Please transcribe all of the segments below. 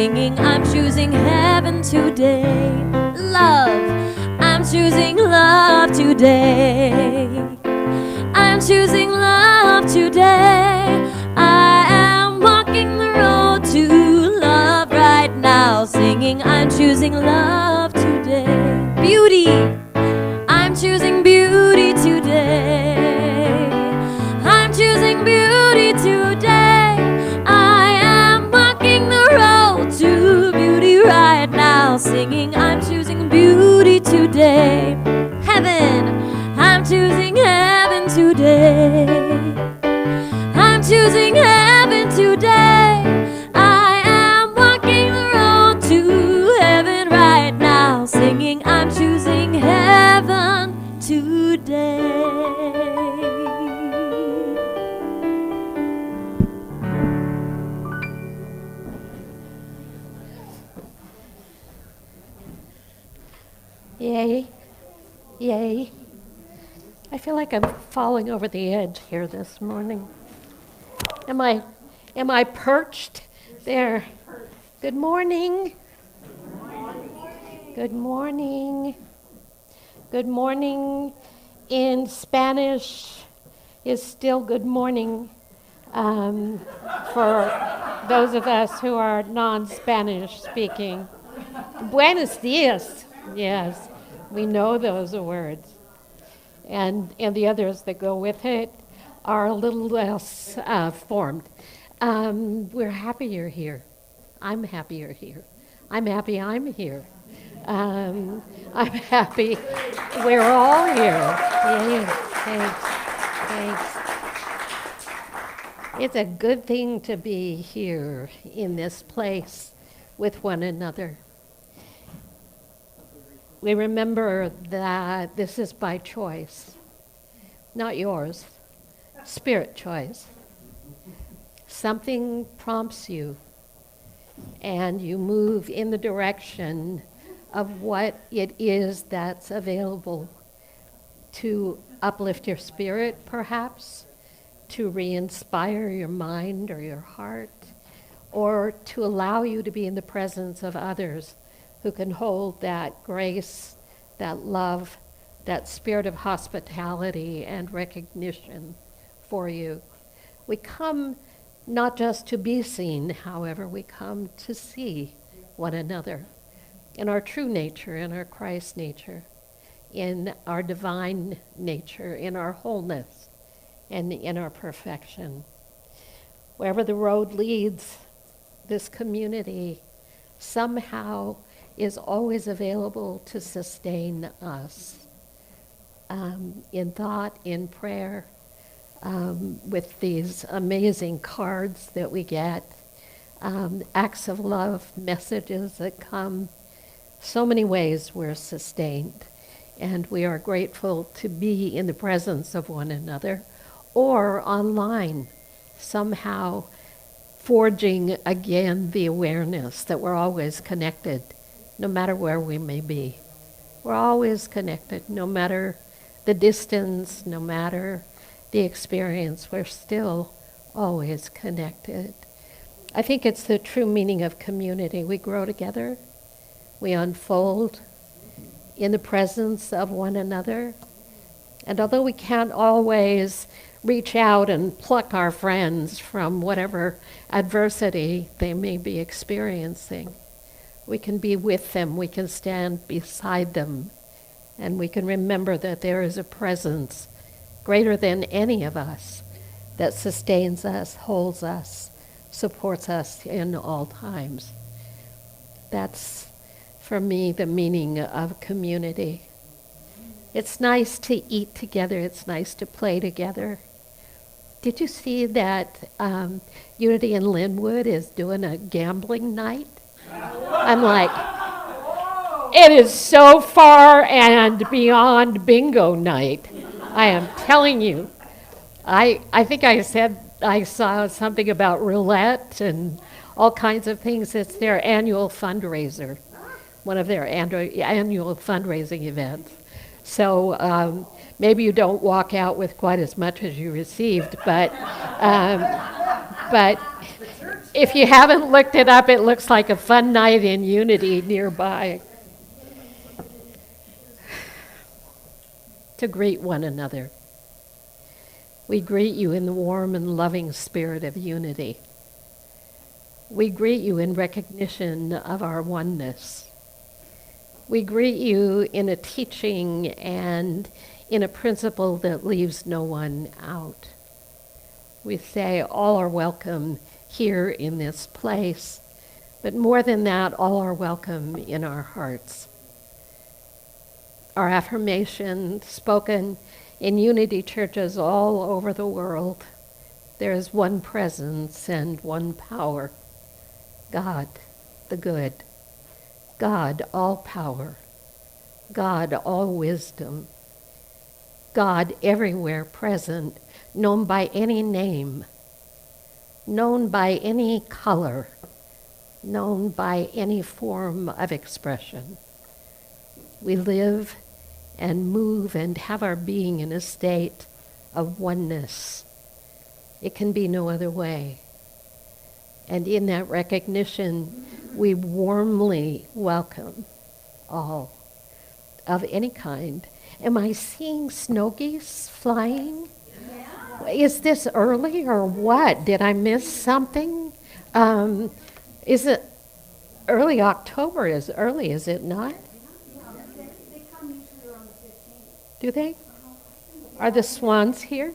singing I'm choosing heaven today. Love, I'm choosing love today. I'm choosing love today. I am walking the road to love right now, singing I'm choosing love today. Beauty, I'm choosing beauty today. I'm choosing beauty today. I am walking the road to beauty right now, singing I'm choosing beauty today. Heaven, I'm choosing heaven today. I'm choosing heaven today. I am walking the road to heaven right now, singing I'm choosing heaven today. Yay. Yay. I feel like I'm falling over the edge here this morning. Am I perched there? Good morning. Good morning. Good morning in Spanish is still good morning for those of us who are non-Spanish speaking. Buenos dias. Yes, we know those words. And the others that go with it are a little less formed. We're happy you're here. I'm happy you're here. I'm happy I'm here. I'm happy we're all here. Yay. Thanks. It's a good thing to be here in this place with one another. We remember that this is by choice, not yours, spirit choice. Something prompts you, and you move in the direction of what it is that's available to uplift your spirit, perhaps, to re-inspire your mind or your heart, or to allow you to be in the presence of others who can hold that grace, that love, that spirit of hospitality and recognition for you. We come not just to be seen, however, we come to see one another in our true nature, in our Christ nature, in our divine nature, in our wholeness, and in our perfection. Wherever the road leads, this community somehow is always available to sustain us in thought, in prayer, with these amazing cards that we get, acts of love, messages that come. So many ways we're sustained, and we are grateful to be in the presence of one another or online, somehow forging again the awareness that we're always connected, no matter where we may be. We're always connected, no matter the distance, no matter the experience, we're still always connected. I think it's the true meaning of community. We grow together, we unfold in the presence of one another, and although we can't always reach out and pluck our friends from whatever adversity they may be experiencing, we can be with them, we can stand beside them, and we can remember that there is a presence greater than any of us that sustains us, holds us, supports us in all times. That's, for me, the meaning of community. It's nice to eat together, it's nice to play together. Did you see that Unity in Linwood is doing a gambling night? I'm like, it is so far and beyond bingo night. I am telling you. I think I said I saw something about roulette and all kinds of things. It's their annual fundraiser, one of their annual fundraising events. So maybe you don't walk out with quite as much as you received, but If you haven't looked it up, it looks like a fun night in Unity nearby. To greet one another. We greet you in the warm and loving spirit of unity. We greet you in recognition of our oneness. We greet you in a teaching and in a principle that leaves no one out. We say all are welcome here in this place, but more than that, all are welcome in our hearts. Our affirmation, spoken in unity churches all over the world, there is one presence and one power, God, the good, God, all power, God, all wisdom, God everywhere present, known by any name, known by any color, known by any form of expression. We live and move and have our being in a state of oneness. It can be no other way. And in that recognition, we warmly welcome all of any kind. Am I seeing snow geese flying? Yeah. Is this early or what? Did I miss something? Is it early October? Is early, is it not? They come usually around the 15th. Do they? Are the swans here?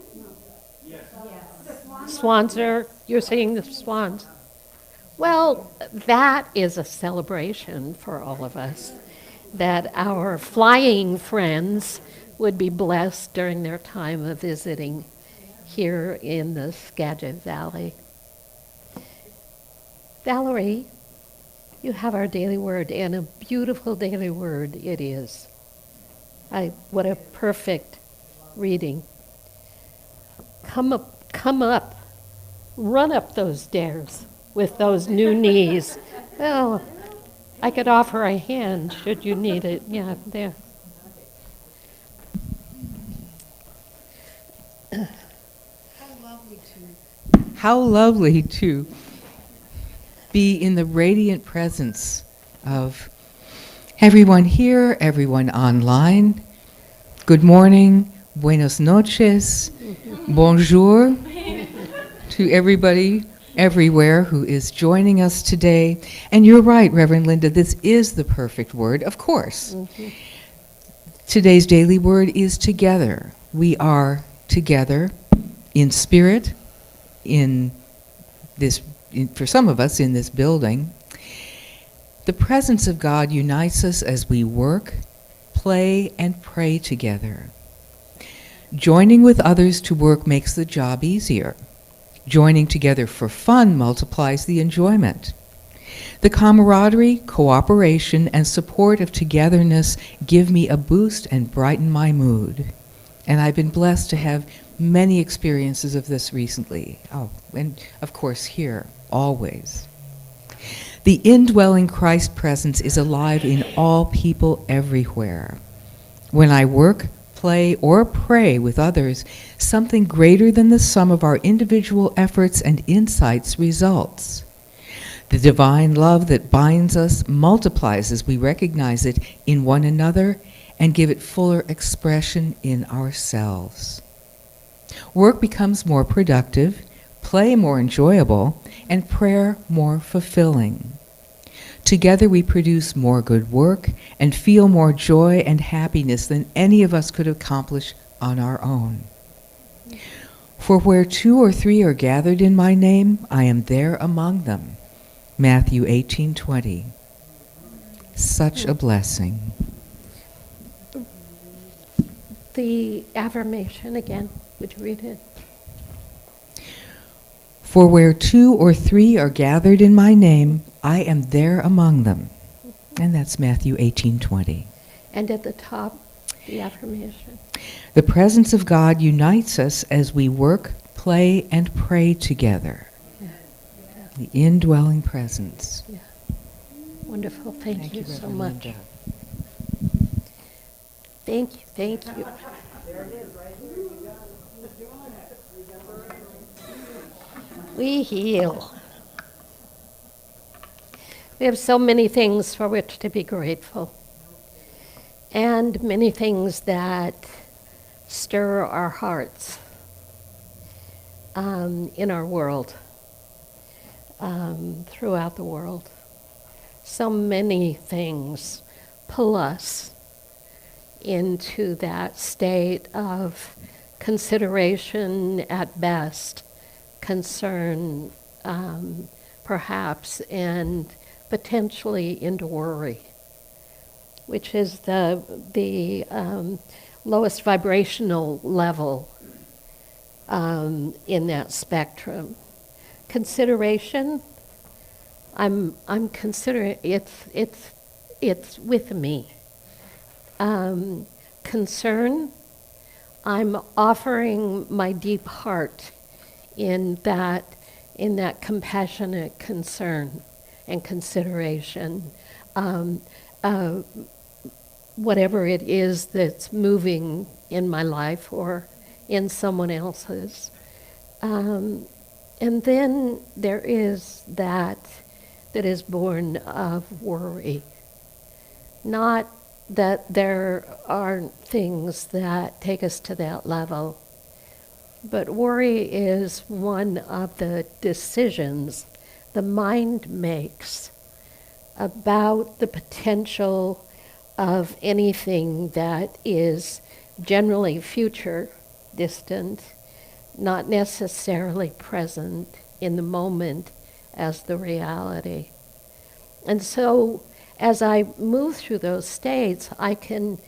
Yes. Swans are, you're seeing the swans. Well, that is a celebration for all of us, that our flying friends would be blessed during their time of visiting here in the Skagit Valley. Valerie, you have our daily word, and a beautiful daily word it is. What a perfect reading. Come up, run up those stairs with those new knees. Well, I could offer a hand should you need it. Yeah, there. How lovely to be in the radiant presence of everyone here, everyone online. Good morning, buenos noches, bonjour to everybody everywhere who is joining us today. And you're right, Reverend Linda, this is the perfect word, of course. Mm-hmm. Today's daily word is together. We are together in spirit, for some of us in this building. The presence of God unites us as we work, play, and pray together. Joining with others to work makes the job easier. Joining together for fun multiplies the enjoyment. The camaraderie, cooperation, and support of togetherness give me a boost and brighten my mood. And I've been blessed to have many experiences of this recently. Oh, and of course here, always. The indwelling Christ presence is alive in all people everywhere. When I work, play, or pray with others, something greater than the sum of our individual efforts and insights results. The divine love that binds us multiplies as we recognize it in one another and give it fuller expression in ourselves. Work becomes more productive, play more enjoyable, and prayer more fulfilling. Together we produce more good work and feel more joy and happiness than any of us could accomplish on our own. For where 2 or 3 are gathered in my name, I am there among them. Matthew 18:20. Such a blessing. The affirmation again, would you read it? For where 2 or 3 are gathered in my name, I am there among them. And that's Matthew 18:20. And at the top, the affirmation. The presence of God unites us as we work, play, and pray together. Yeah. The indwelling presence. Yeah. Wonderful. Thank you so Reverend much. Linda. Thank you. We heal. We have so many things for which to be grateful, and many things that stir our hearts in our world, throughout the world. So many things pull us into that state of consideration at best, concern perhaps, and potentially into worry, which is the lowest vibrational level in that spectrum. Consideration, I'm considering it's with me. Concern, I'm offering my deep heart in that compassionate concern and consideration. Whatever it is that's moving in my life or in someone else's. And then there is that is born of worry. Not that there aren't things that take us to that level, but worry is one of the decisions the mind makes about the potential of anything that is generally future, distant, not necessarily present in the moment as the reality. And so as I move through those states, I can,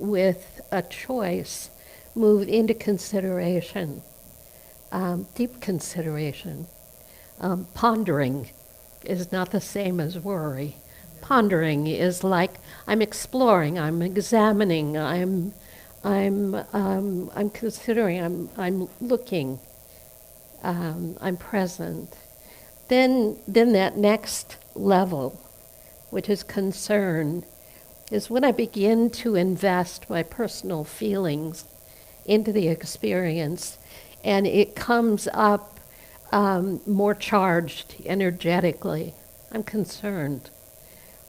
with a choice, move into consideration, deep consideration. Pondering is not the same as worry. Pondering is like I'm exploring, I'm examining, I'm considering, I'm looking, I'm present. Then that next level, which is concern, is when I begin to invest my personal feelings into the experience, and it comes up more charged energetically. I'm concerned.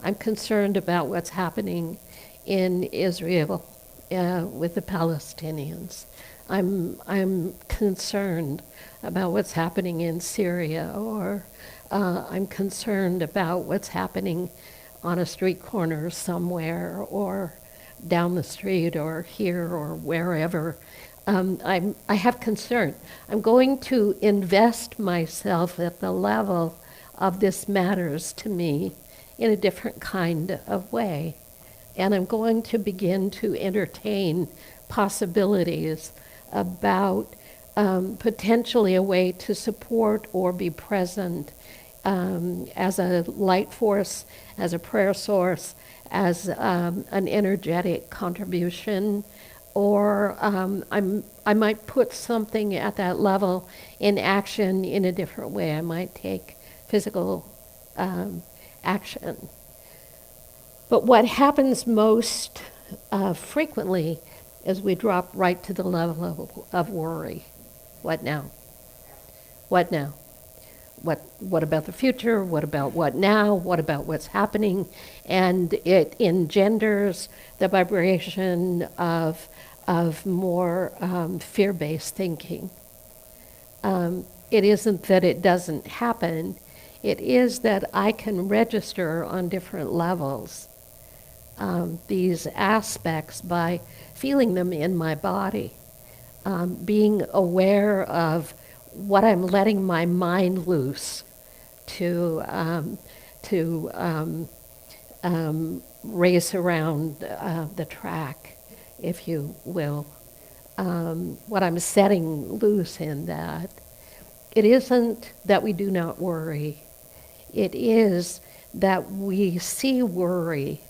I'm concerned about what's happening in Israel with the Palestinians. I'm concerned about what's happening in Syria, or I'm concerned about what's happening on a street corner somewhere, or down the street, or here, or wherever. I have concern. I'm going to invest myself at the level of this matters to me in a different kind of way. And I'm going to begin to entertain possibilities about potentially a way to support or be present as a light force, as a prayer source, as an energetic contribution, or I might put something at that level in action in a different way. I might take physical action. But what happens most frequently is we drop right to the level of worry. What now? What now? What about the future? What about what now? What about what's happening? And it engenders the vibration of more fear-based thinking. It isn't that it doesn't happen. It is that I can register on different levels these aspects by feeling them in my body, being aware of what I'm letting my mind loose to race around the track, if you will. What I'm setting loose in that. It isn't that we do not worry. It is that we see worry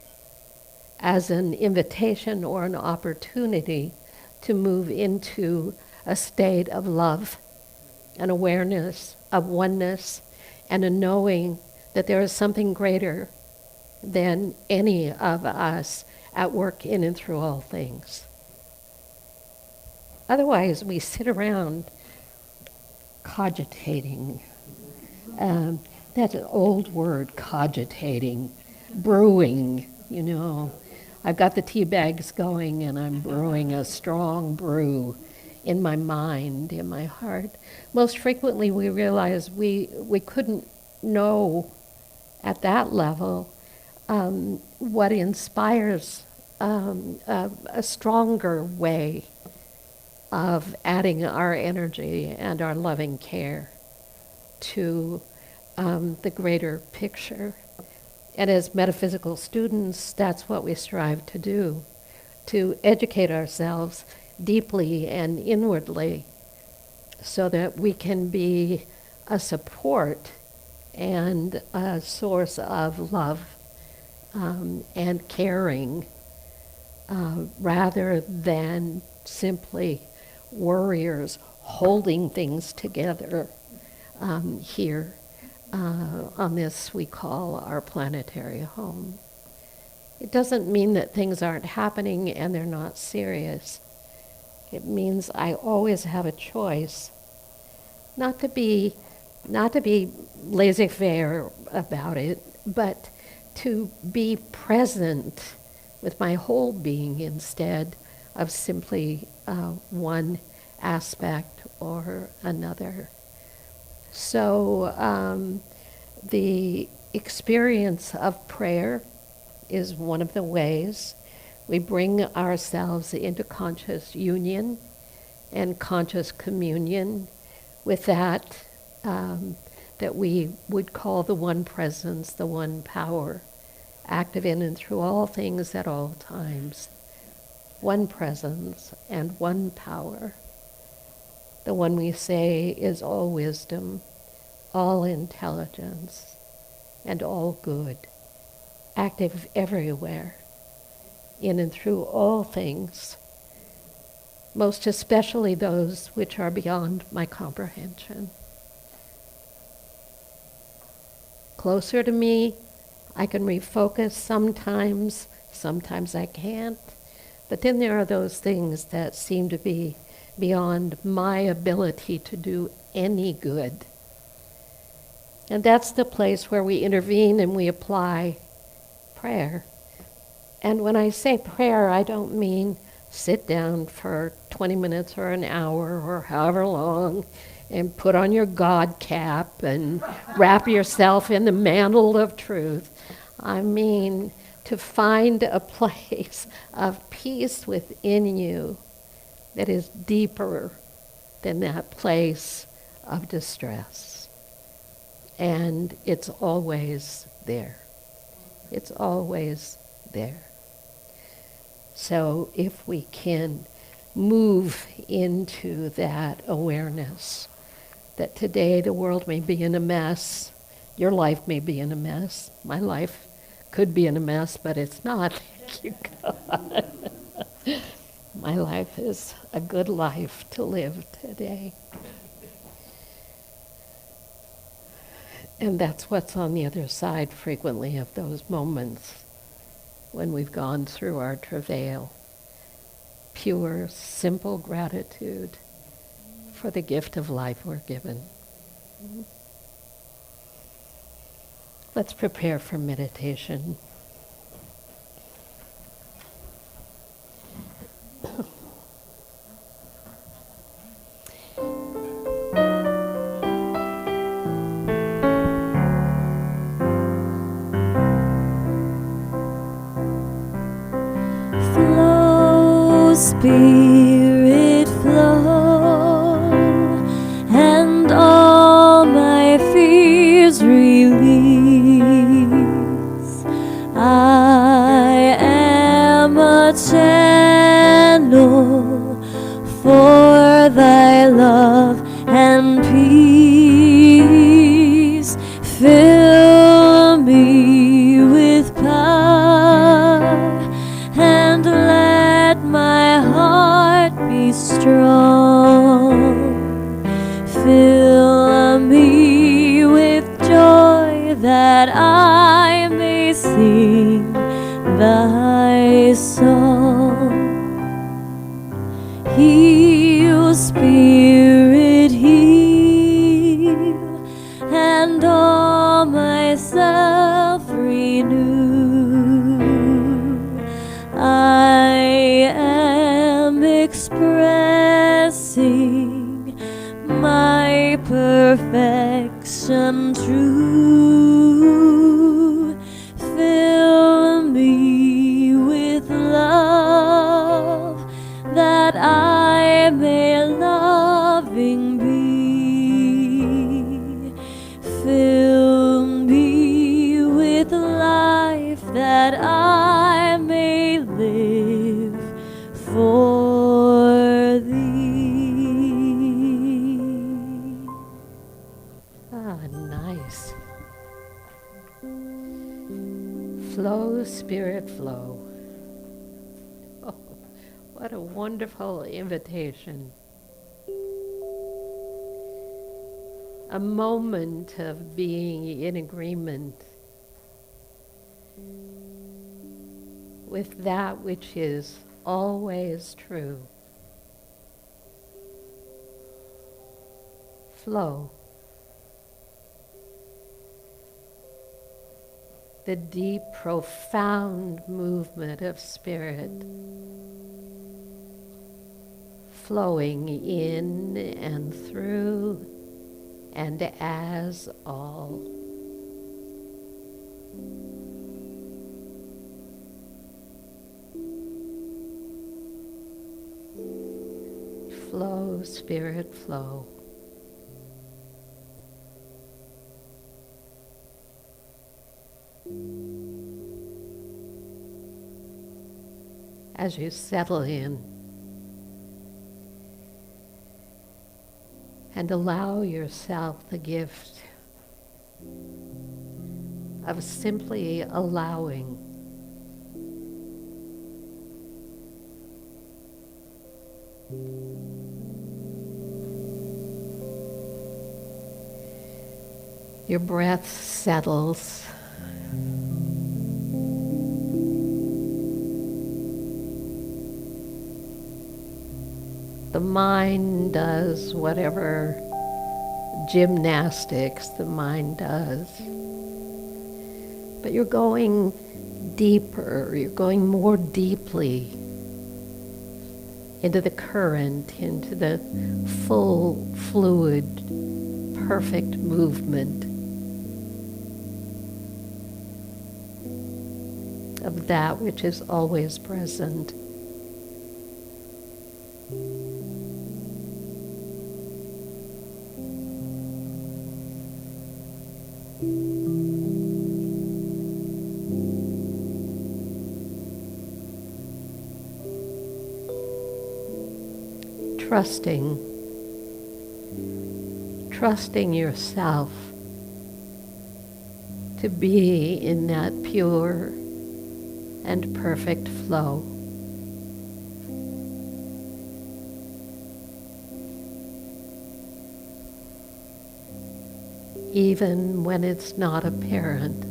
as an invitation or an opportunity to move into a state of love, an awareness of oneness, and a knowing that there is something greater than any of us at work in and through all things. Otherwise, we sit around cogitating, That's an old word, cogitating, brewing, I've got the tea bags going and I'm brewing a strong brew in my mind, in my heart. Most frequently we realize we couldn't know at that level what inspires a stronger way of adding our energy and our loving care to the greater picture. And as metaphysical students, that's what we strive to do, to educate ourselves deeply and inwardly so that we can be a support and a source of love and caring rather than simply warriors holding things together here on this we call our planetary home. It doesn't mean that things aren't happening and they're not serious. It means I always have a choice not to be laissez-faire about it, but to be present with my whole being instead of simply one aspect or another. So the experience of prayer is one of the ways we bring ourselves into conscious union and conscious communion with that that we would call the one presence, the one power, active in and through all things at all times. One presence and one power. The one we say is all wisdom, all intelligence, and all good, active everywhere, in and through all things, most especially those which are beyond my comprehension. Closer to me, I can refocus sometimes I can't, but then there are those things that seem to be beyond my ability to do any good. And that's the place where we intervene and we apply prayer. And when I say prayer, I don't mean sit down for 20 minutes or an hour or however long and put on your God cap and wrap yourself in the mantle of truth. I mean to find a place of peace within you that is deeper than that place of distress. And it's always there. It's always there. So if we can move into that awareness that today the world may be in a mess, your life may be in a mess, my life could be in a mess, but it's not. Thank you, God. My life is a good life to live today. And that's what's on the other side frequently of those moments when we've gone through our travail. Pure, simple gratitude for the gift of life we're given. Let's prepare for meditation. Flow, Spirit, flow, and all my fears release. I am a channel for thy love and peace. Fill me with power and let my heart be strong. Fill me with joy that I may sing thy song. Heal, Spirit, heal, and all myself renew. I am expressing my perfection true. Fill me with love that I may loving be. Fill me with life that I may live for thee. Ah, nice. Flow, Spirit, flow. Oh, what a wonderful invitation. A moment of being in agreement with that which is always true. Flow. The deep, profound movement of spirit flowing in and through and as all. Flow, Spirit, flow. As you settle in and allow yourself the gift of simply allowing. Your breath settles. The mind does whatever gymnastics the mind does. But you're going deeper, you're going more deeply into the current, into the full, fluid, perfect movement of that which is always present. Trusting yourself to be in that pure and perfect flow. Even when it's not apparent.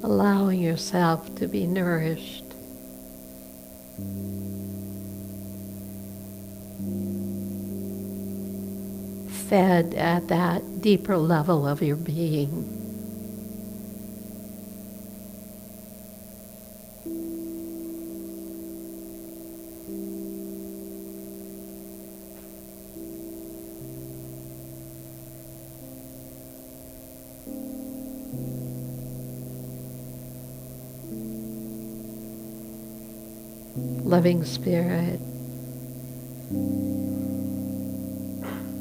Allowing yourself to be nourished. Fed at that deeper level of your being. Loving Spirit,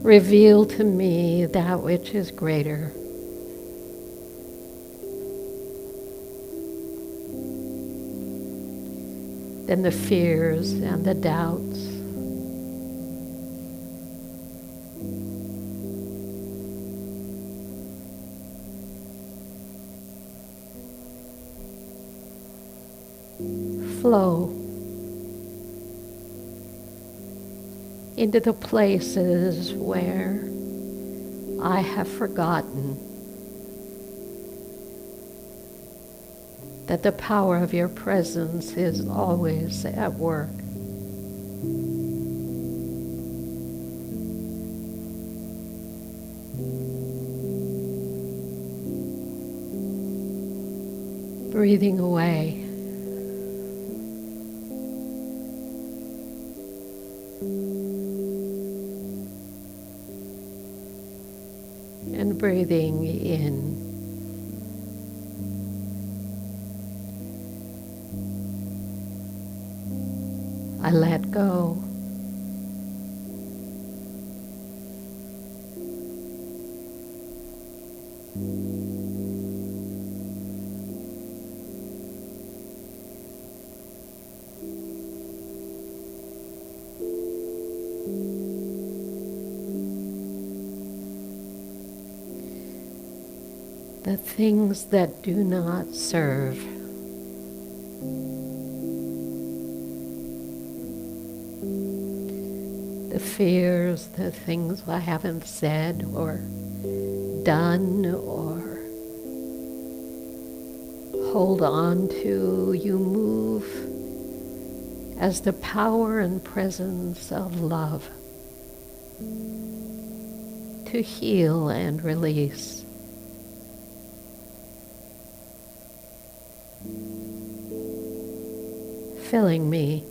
reveal to me that which is greater. Than the fears and the doubts. Flow. into the places where I have forgotten that the power of your presence is always at work. Breathing away. And breathing in. I let go. The things that do not serve. The fears, the things I haven't said or done or hold on to, you move as the power and presence of love to heal and release. Filling me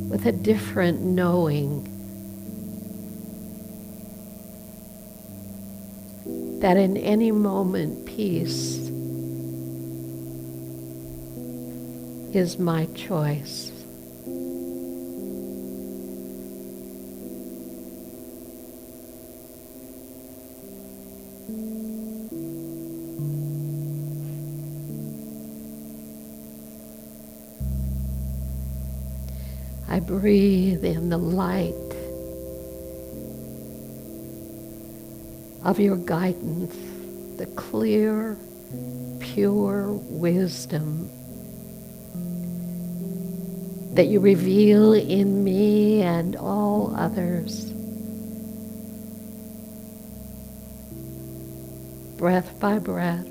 with a different knowing that in any moment peace is my choice. I breathe in the light of your guidance, the clear, pure wisdom that you reveal in me and all others. Breath by breath.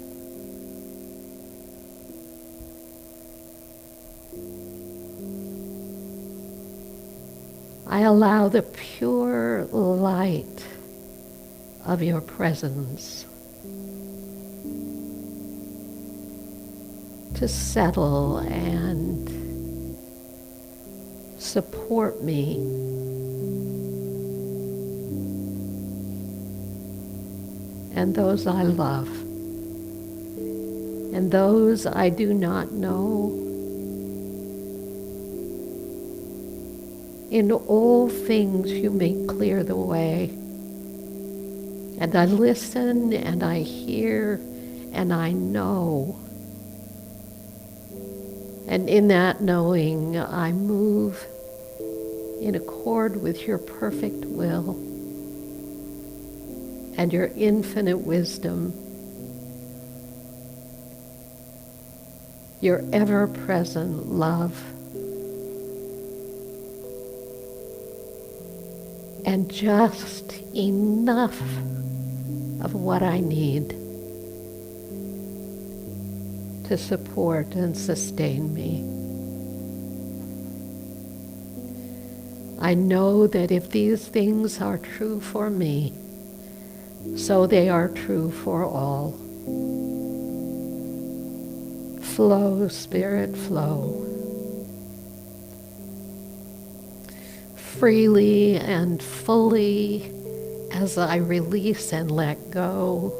I allow the pure light of your presence to settle and support me and those I love and those I do not know. In all things you make clear the way. And I listen and I hear and I know. And in that knowing, I move in accord with your perfect will and your infinite wisdom, your ever-present love. And just enough of what I need to support and sustain me. I know that if these things are true for me, so they are true for all. Flow, Spirit, flow. Freely and fully as I release and let go.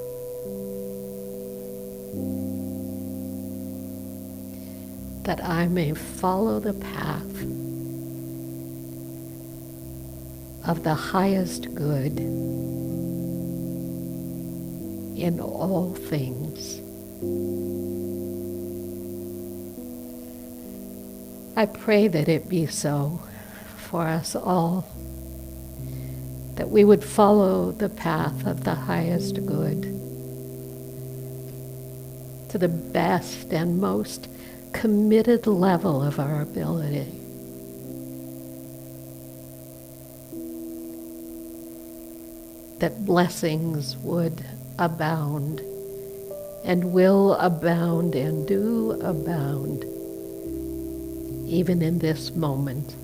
That I may follow the path of the highest good in all things. I pray that it be so for us all, that we would follow the path of the highest good to the best and most committed level of our ability. that blessings would abound and will abound and do abound even in this moment.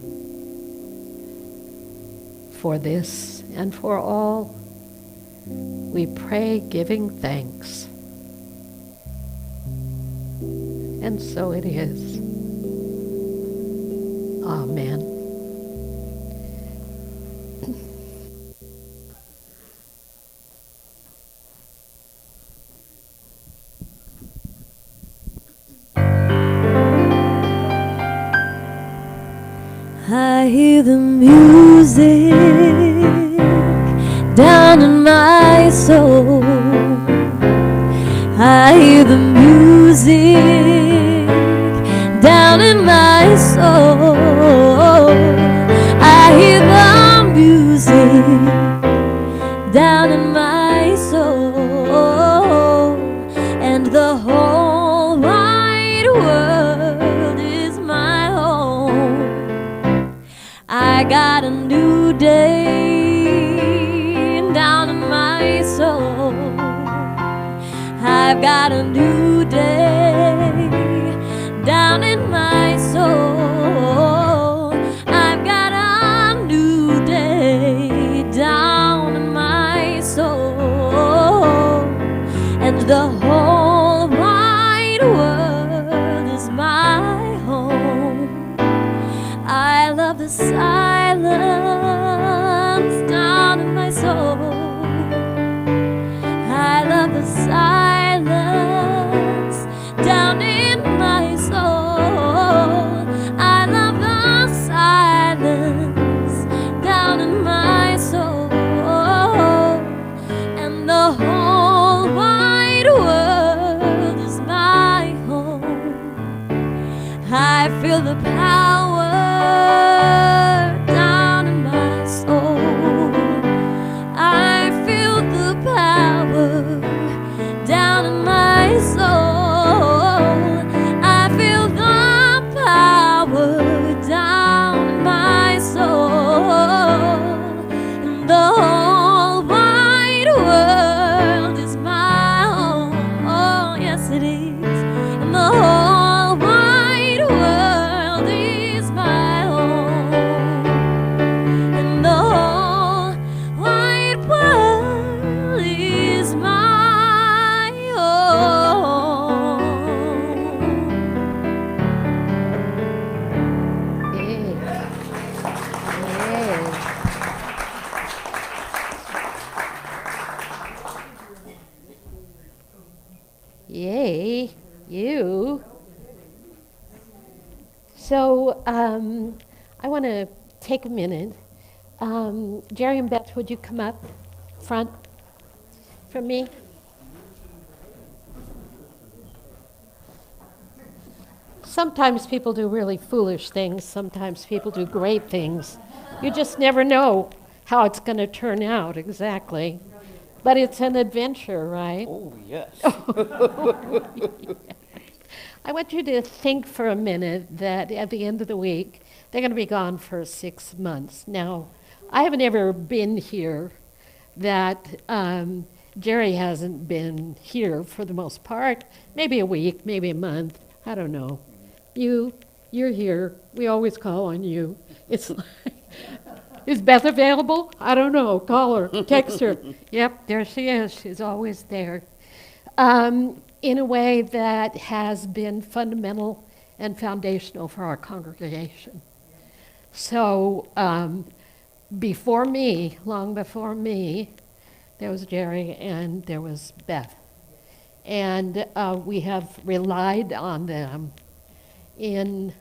For this and for all, we pray giving thanks. And so it is. Amen. I hear the music down in my soul. I hear the music down in my soul. I hear the music down in my soul. And the whole wide world is my home. I got a new day down in my soul. I've got a new day down in my soul. I've got a new day down in my soul. And the whole wide world is my home. I love the silence down in my soul. I love the silence down in my soul. I love the silence down in my soul. And the whole wide world is my home. I feel the power down in my soul. I feel the power down in my soul. I feel the power down in my soul. And the whole wide world is my home. Oh, yes it is. And the whole wide world is my home. And the whole wide world is my home. Yay. Yay. Yay, you. So I want to take a minute. Jerry and Beth, would you come up front for me? Sometimes people do really foolish things. Sometimes people do great things. You just never know how it's going to turn out exactly. But it's an adventure, right? Oh, yes. I want you to think for a minute that at the end of the week, they're going to be gone for 6 months. Now, I haven't ever been here that Jerry hasn't been here for the most part. Maybe a week, maybe a month. I don't know. You're here. We always call on you. It's like, is Beth available? I don't know. Call her, text her. Yep, there she is. She's always there. In a way that has been fundamental and foundational for our congregation. So before me, long before me, there was Jerry and there was Beth. And we have relied on them in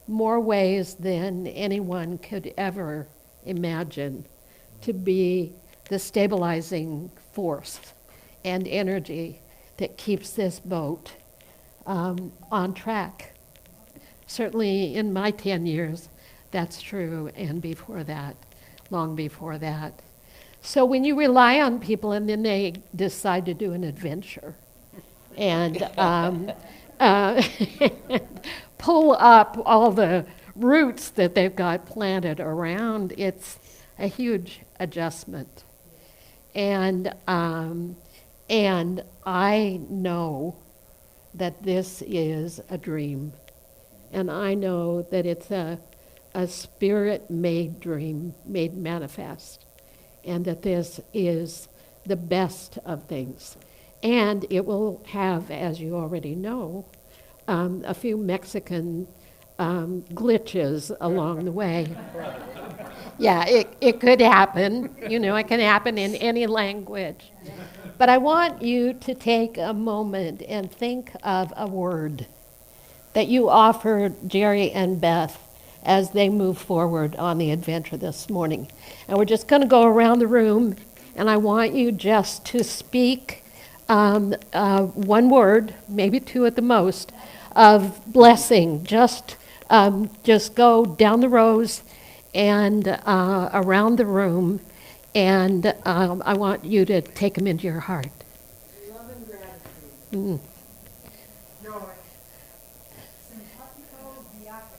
more ways than anyone could ever imagine to be the stabilizing force and energy that keeps this boat on track. Certainly in my 10 years, that's true, and before that, long before that. So when you rely on people and then they decide to do an adventure and pull up all the roots that they've got planted around, it's a huge adjustment. And I know that this is a dream. And I know that it's a spirit-made dream, made manifest. And that this is the best of things. And it will have, as you already know, a few Mexican glitches along the way. Yeah, it could happen. It can happen in any language. But I want you to take a moment and think of a word that you offer Jerry and Beth as they move forward on the adventure this morning. And we're just going to go around the room, and I want you just to speak one word, maybe two at the most, of blessing. Just go down the rows and around the room, and I want you to take them into your heart. Love and gratitude. Mm. Joy. Simpatico viaje.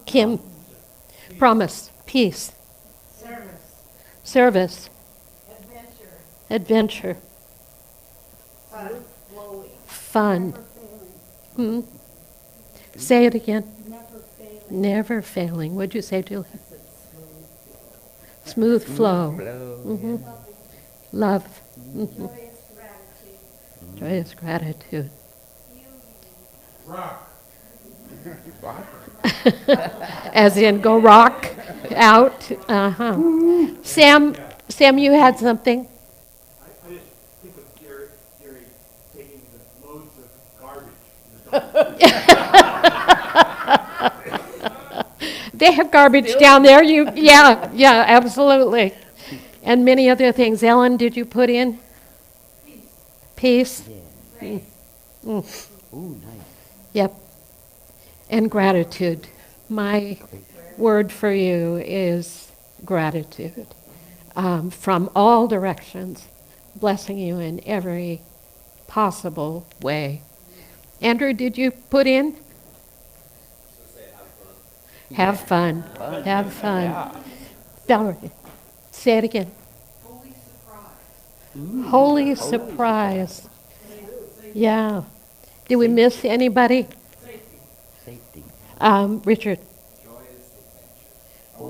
Kim, promise, peace, Service. service, Adventure. adventure, Fun. Flowing. fun. Never failing. Say it again. Never failing. Never failing. What'd you say, Julie? Smooth flow. Mhm. Love. Mhm. Joyous gratitude. Joyous gratitude. Rock. As in, go rock out. Uh-huh. Sam, you had something? I just think of Jerry taking the loads of garbage. They have garbage down there. Yeah, absolutely. And many other things. Ellen, did you put in? Peace. Mm. Ooh, nice. Yep. And gratitude. My word for you is gratitude. From all directions, blessing you in every possible way. Andrew, did you put in? Have fun. Have fun. Valerie, say it again. Holy surprise. Yeah. Did we miss anybody? Safety. Richard.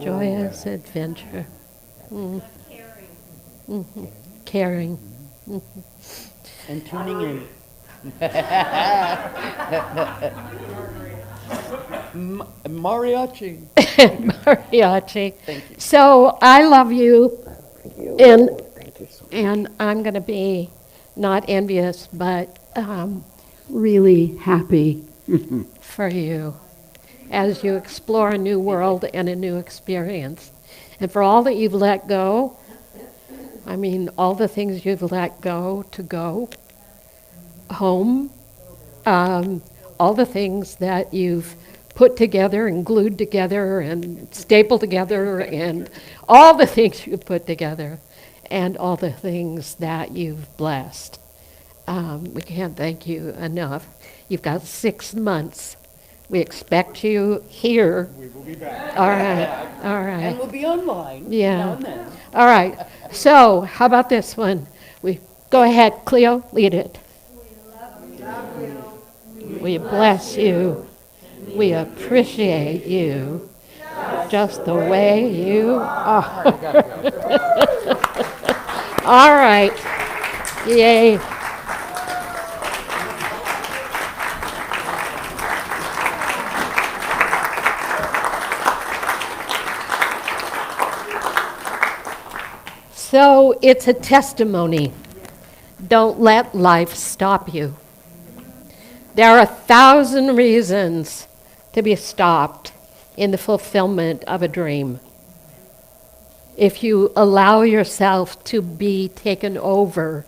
Joyous adventure. Mm. Mhm. Caring. And tuning in. Mariachi. Mariachi. Thank you. So I love you, and Thank you so much. and I'm going to be not envious, but really happy for you as you explore a new world and a new experience. And for all that you've let go, I mean, all the things you've let go to go home, all the things that you've put together and glued together and stapled together and all the things you've put together and all the things that you've blessed. We can't thank you enough. You've got 6 months. We expect you here. We will be back. All right. And we'll be online Yeah. now and then. All right. So how about this one? We go ahead, Cleo, lead it. We bless you. We appreciate you just the way you are. All right. Yay. So it's a testimony. Don't let life stop you. There are 1,000 reasons to be stopped in the fulfillment of a dream. If you allow yourself to be taken over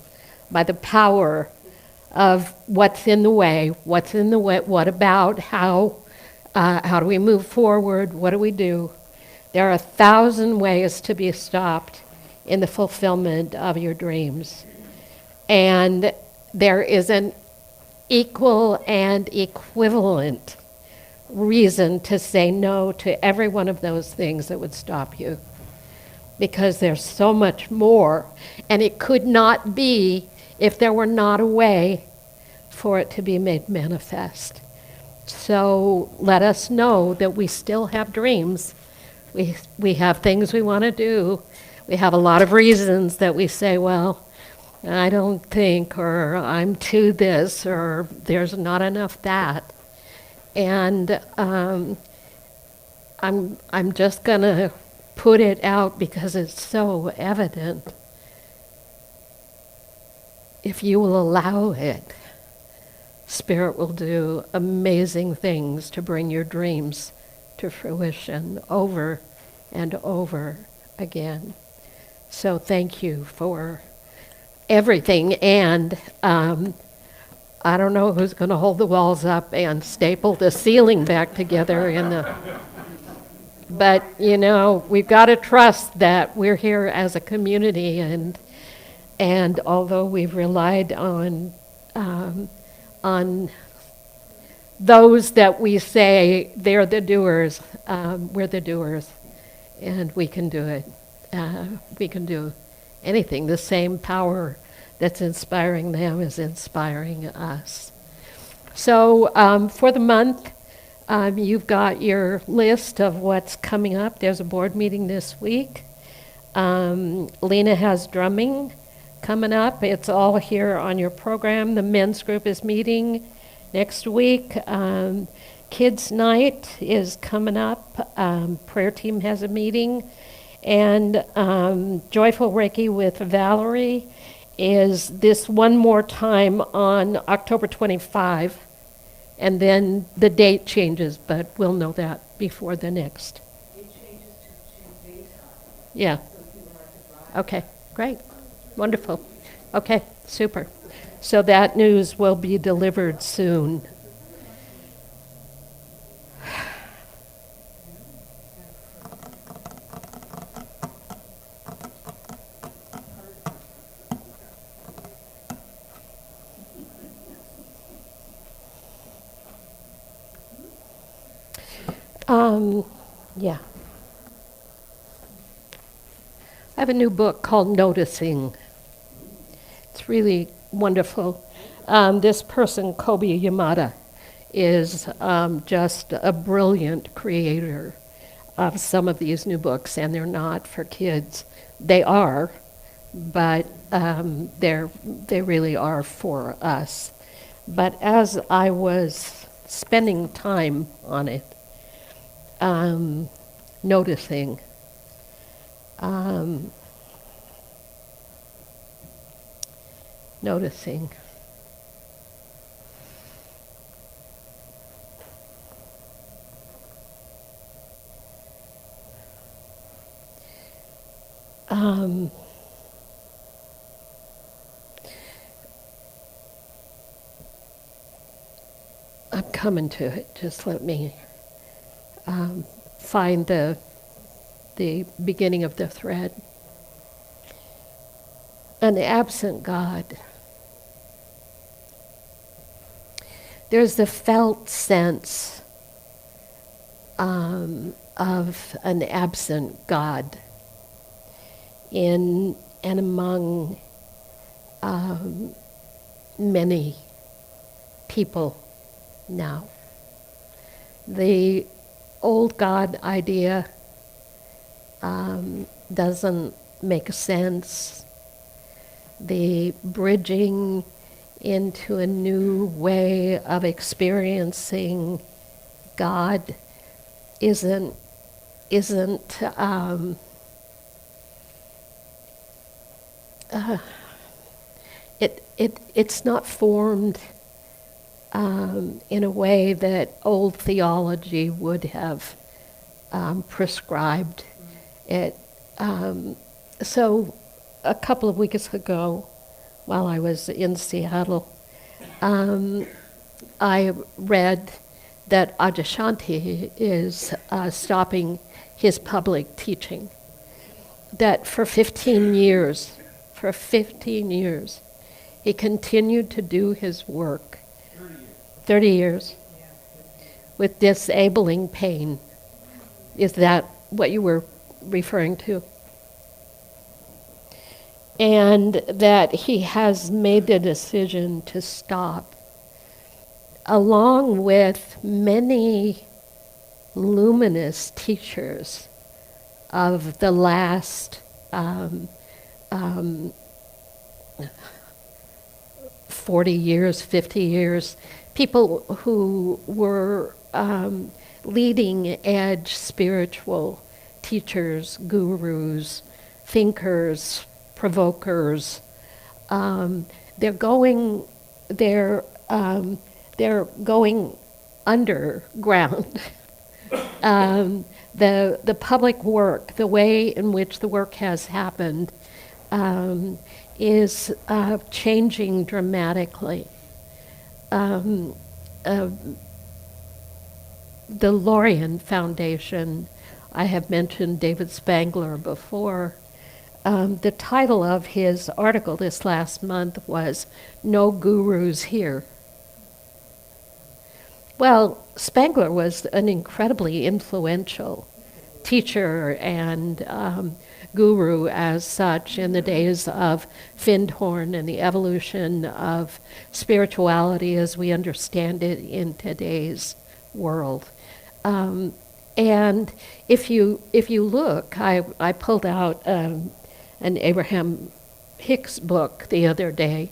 by the power of what's in the way, what about, how do we move forward, what do we do? There are 1,000 ways to be stopped in the fulfillment of your dreams. And there is an equal and equivalent reason to say no to every one of those things that would stop you, because there's so much more, and it could not be if there were not a way for it to be made manifest. So let us know that we still have dreams. We have things we want to do. We have a lot of reasons that we say, well, I don't think, or I'm too this, or there's not enough that. And I'm just going to put it out because it's so evident. If you will allow it, Spirit will do amazing things to bring your dreams to fruition over and over again. So thank you for everything. And I don't know who's going to hold the walls up and staple the ceiling back together but you know, we've got to trust that we're here as a community, and although we've relied on those that we say they're the doers, we're the doers, and we can do it. We can do anything. The same power that's inspiring them is inspiring us. So for the month, you've got your list of what's coming up. There's a board meeting this week. Lena has drumming coming up. It's all here on your program. The men's group is meeting next week. Kids' night is coming up. Prayer team has a meeting. And Joyful Reiki with Valerie is this one more time on October 25. And then the date changes, but we'll know that before the next. It changes to daytime, Yeah. so people have to drive. Okay, great. Wonderful. Okay, super. So that news will be delivered soon. Yeah. I have a new book called Noticing. It's really wonderful. This person, Kobe Yamada, is just a brilliant creator of some of these new books, and they're not for kids. They are, but they really are for us. But as I was spending time on it, noticing, noticing. I'm coming to it. Just let me find the beginning of the thread. An absent God. There's the felt sense of an absent God in and among many people now. The old God idea doesn't make sense. The bridging into a new way of experiencing God isn't it's not formed in a way that old theology would have prescribed it. So a couple of weeks ago, while I was in Seattle, I read that Adyashanti is stopping his public teaching. That for 15 years, he continued to do his work. 30 years. with disabling pain. Is that what you were referring to? And that he has made the decision to stop, along with many luminous teachers of the last 40 years, 50 years, people who were leading edge spiritual teachers, gurus, thinkers, provokers. They're going underground. The public work, the way in which the work has happened, is changing dramatically. The Lorien Foundation, I have mentioned David Spangler before. The title of his article this last month was "No Gurus Here." Well, Spangler was an incredibly influential teacher and guru as such in the days of Findhorn and the evolution of spirituality as we understand it in today's world. And if you look, I pulled out an Abraham Hicks book the other day,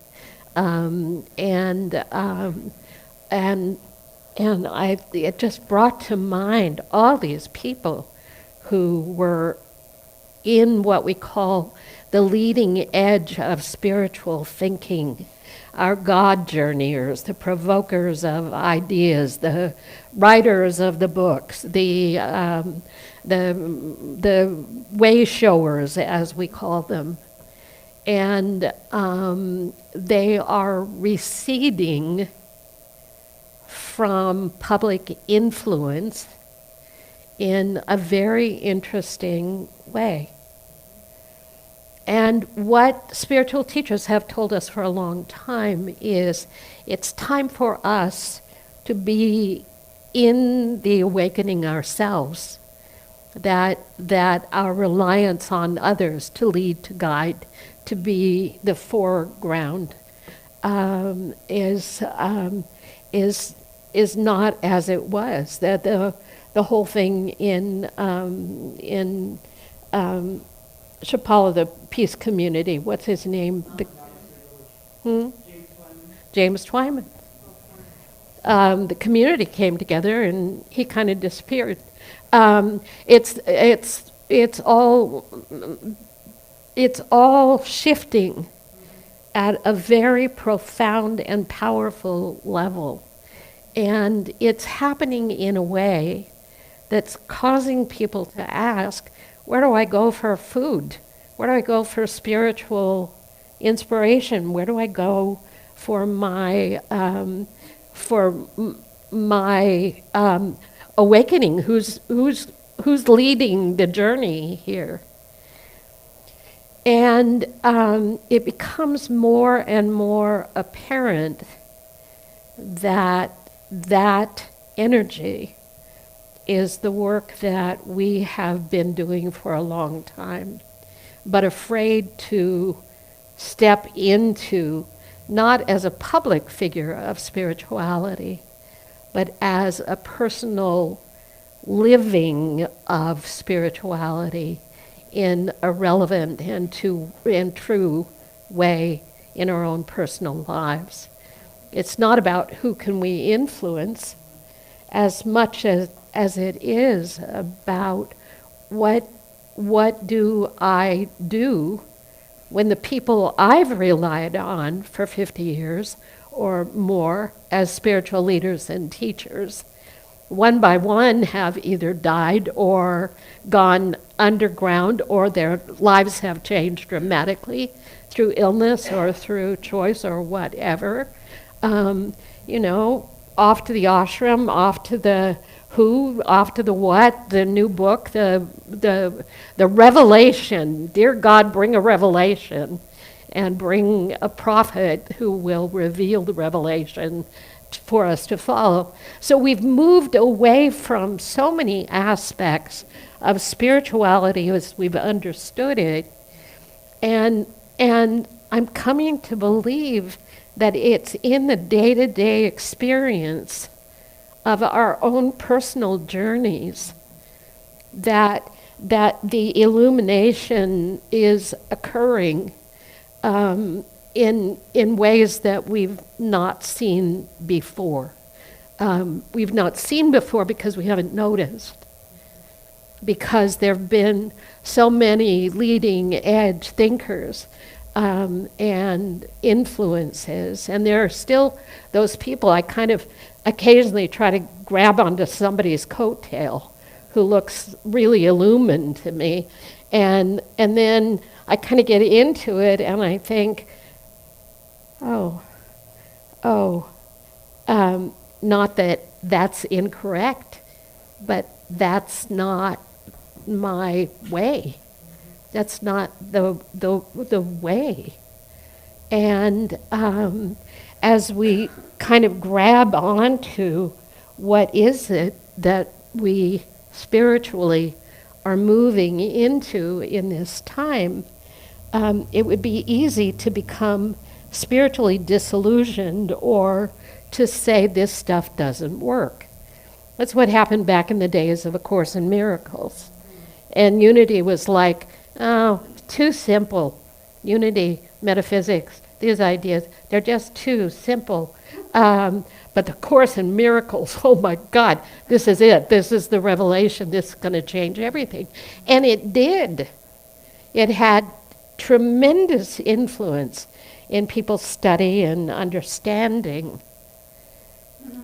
it just brought to mind all these people who were in what we call the leading edge of spiritual thinking, our God journeyers, the provokers of ideas, the writers of the books, the way showers, as we call them. And they are receding from public influence in a very interesting way. And what spiritual teachers have told us for a long time is it's time for us to be in the awakening ourselves, that our reliance on others to lead, to guide, to be the foreground is not as it was. That the whole thing in Chapala, the peace community, what's his name? James Twyman. The community came together and he kind of disappeared. It's all shifting at a very profound and powerful level. And it's happening in a way that's causing people to ask, where do I go for food? Where do I go for spiritual inspiration? Where do I go for my awakening? Who's leading the journey here? And it becomes more and more apparent that energy is the work that we have been doing for a long time, but afraid to step into, not as a public figure of spirituality, but as a personal living of spirituality in a relevant and true way in our own personal lives. It's not about who can we influence as much as it is about what do I do when the people I've relied on for 50 years or more as spiritual leaders and teachers, one by one have either died or gone underground, or their lives have changed dramatically through illness or through choice or whatever. Off to the ashram, off to the who, off to the what, the new book, the revelation. Dear God, bring a revelation and bring a prophet who will reveal the revelation for us to follow. So we've moved away from so many aspects of spirituality as we've understood it, and I'm coming to believe that it's in the day-to-day experience of our own personal journeys that the illumination is occurring in ways that we've not seen before. We've not seen before because we haven't noticed, because there have been so many leading edge thinkers and influences, and there are still those people. I kind of occasionally try to grab onto somebody's coattail who looks really illumined to me, and then I kind of get into it and I think, not that that's incorrect, but that's not my way. That's not the way. And as we kind of grab onto what is it that we spiritually are moving into in this time, it would be easy to become spiritually disillusioned or to say this stuff doesn't work. That's what happened back in the days of A Course in Miracles. And unity was like, oh, too simple. Unity, metaphysics, these ideas, they're just too simple. But the Course in Miracles, oh my God, this is it. This is the revelation. This is going to change everything. And it did. It had tremendous influence in people's study and understanding.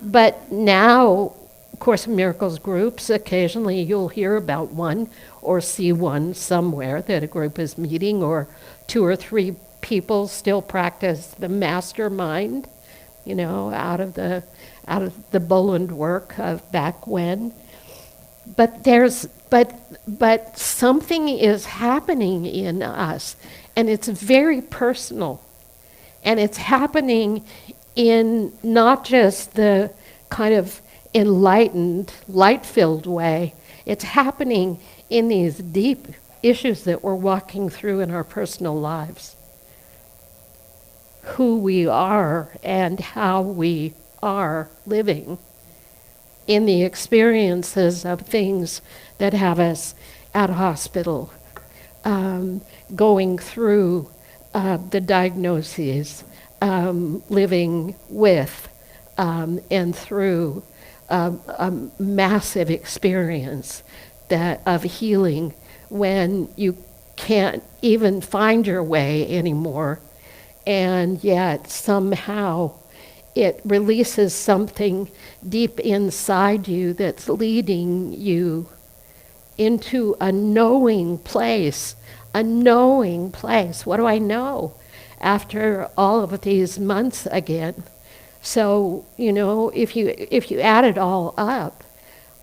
But now, Course in Miracles groups, occasionally you'll hear about one or see one somewhere that a group is meeting, or 2 or 3 people still practice the mastermind, out of the Boland work of back when. But but something is happening in us, and it's very personal. And it's happening in not just the kind of enlightened, light-filled way. It's happening in these deep issues that we're walking through in our personal lives. Who we are and how we are living in the experiences of things that have us at a hospital, going through the diagnoses, living with and through a massive experience of healing when you can't even find your way anymore, and yet somehow it releases something deep inside you that's leading you into a knowing place. A knowing place. What do I know after all of these months again? So, if you add it all up,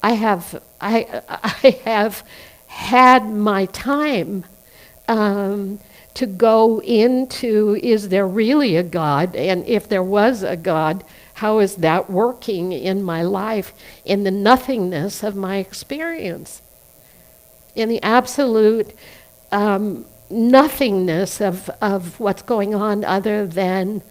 I have had my time to go into, is there really a God? And if there was a God, how is that working in my life, in the nothingness of my experience? In the absolute nothingness of what's going on other than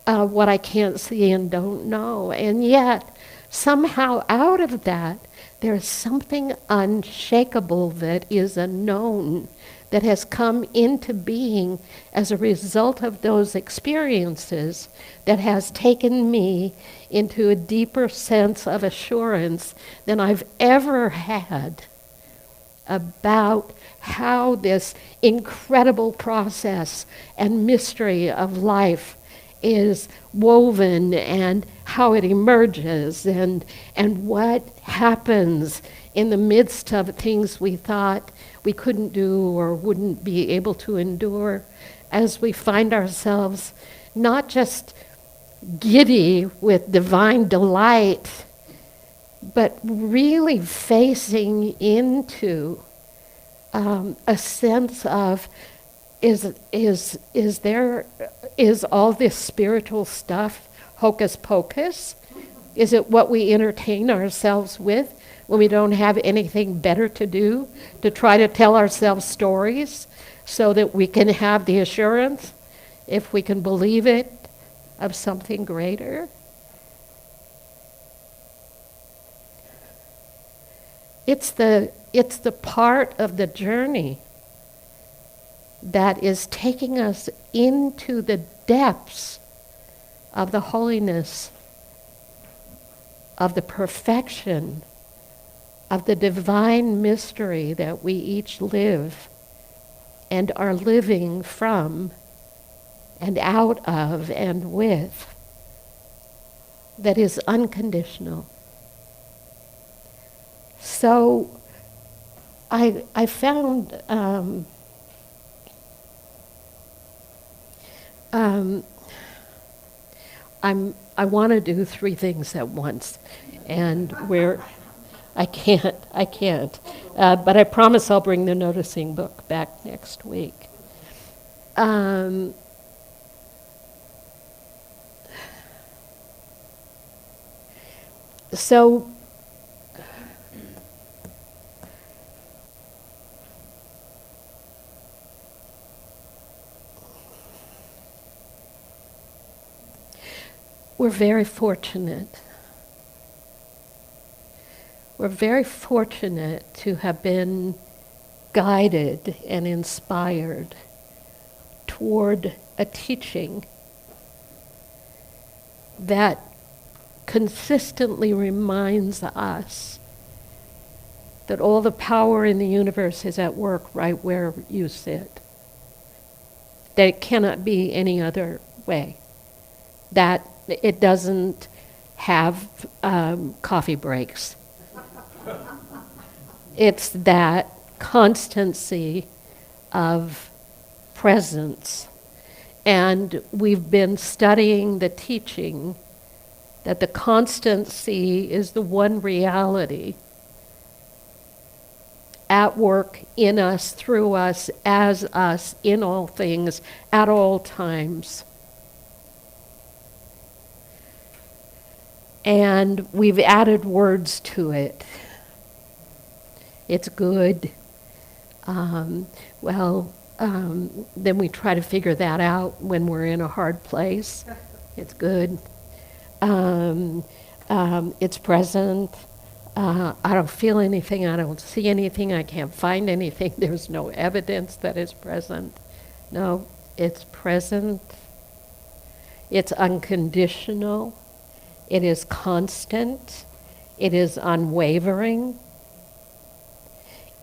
what I can't see and don't know. And yet, somehow out of that, there's something unshakable that is unknown, that has come into being as a result of those experiences, that has taken me into a deeper sense of assurance than I've ever had about how this incredible process and mystery of life is woven, and how it emerges, and what happens in the midst of things we thought we couldn't do or wouldn't be able to endure, as we find ourselves not just giddy with divine delight, but really facing into a sense of, is all this spiritual stuff hocus pocus? Is it what we entertain ourselves with when we don't have anything better to do, to try to tell ourselves stories so that we can have the assurance, if we can believe it, of something greater? It's the part of the journey that is taking us into the depths of the holiness, of the perfection, of the divine mystery that we each live and are living from and out of and with, that is unconditional. So I found I want to do three things at once, and I can't. But I promise I'll bring the noticing book back next week. So we're very fortunate. We're very fortunate to have been guided and inspired toward a teaching that consistently reminds us that all the power in the universe is at work right where you sit. That it cannot be any other way. That it doesn't have coffee breaks. It's that constancy of presence. And we've been studying the teaching that the constancy is the one reality at work in us, through us, as us, in all things, at all times. And we've added words to it. It's good. Then we try to figure that out when we're in a hard place. It's good. It's present. I don't feel anything. I don't see anything. I can't find anything. There's no evidence that it's present. No, it's present. It's unconditional. It is constant. It is unwavering.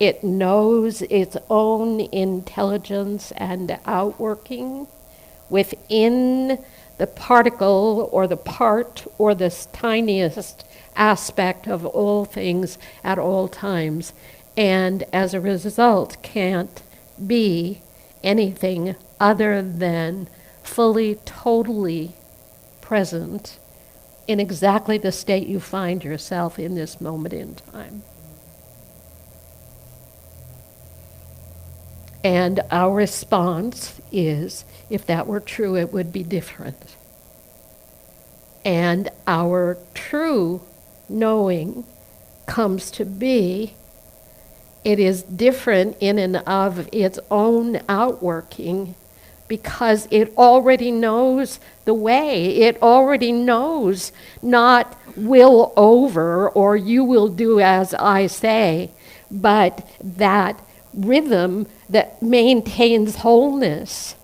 It knows its own intelligence and outworking within the particle or the part or the tiniest aspect of all things at all times, and as a result can't be anything other than fully, totally present in exactly the state you find yourself in this moment in time. And our response is, if that were true, it would be different. And our true knowing comes to be, it is different in and of its own outworking because it already knows the way. It already knows not will over or you will do as I say, but that rhythm that maintains wholeness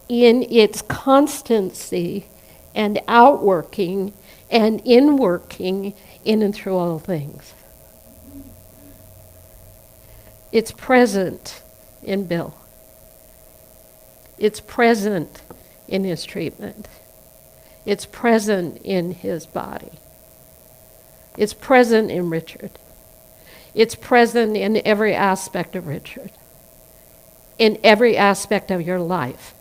in its constancy and outworking and inworking in and through all things. It's present in Bill. It's present in his treatment. It's present in his body. It's present in Richard. It's present in every aspect of Richard, in every aspect of your life.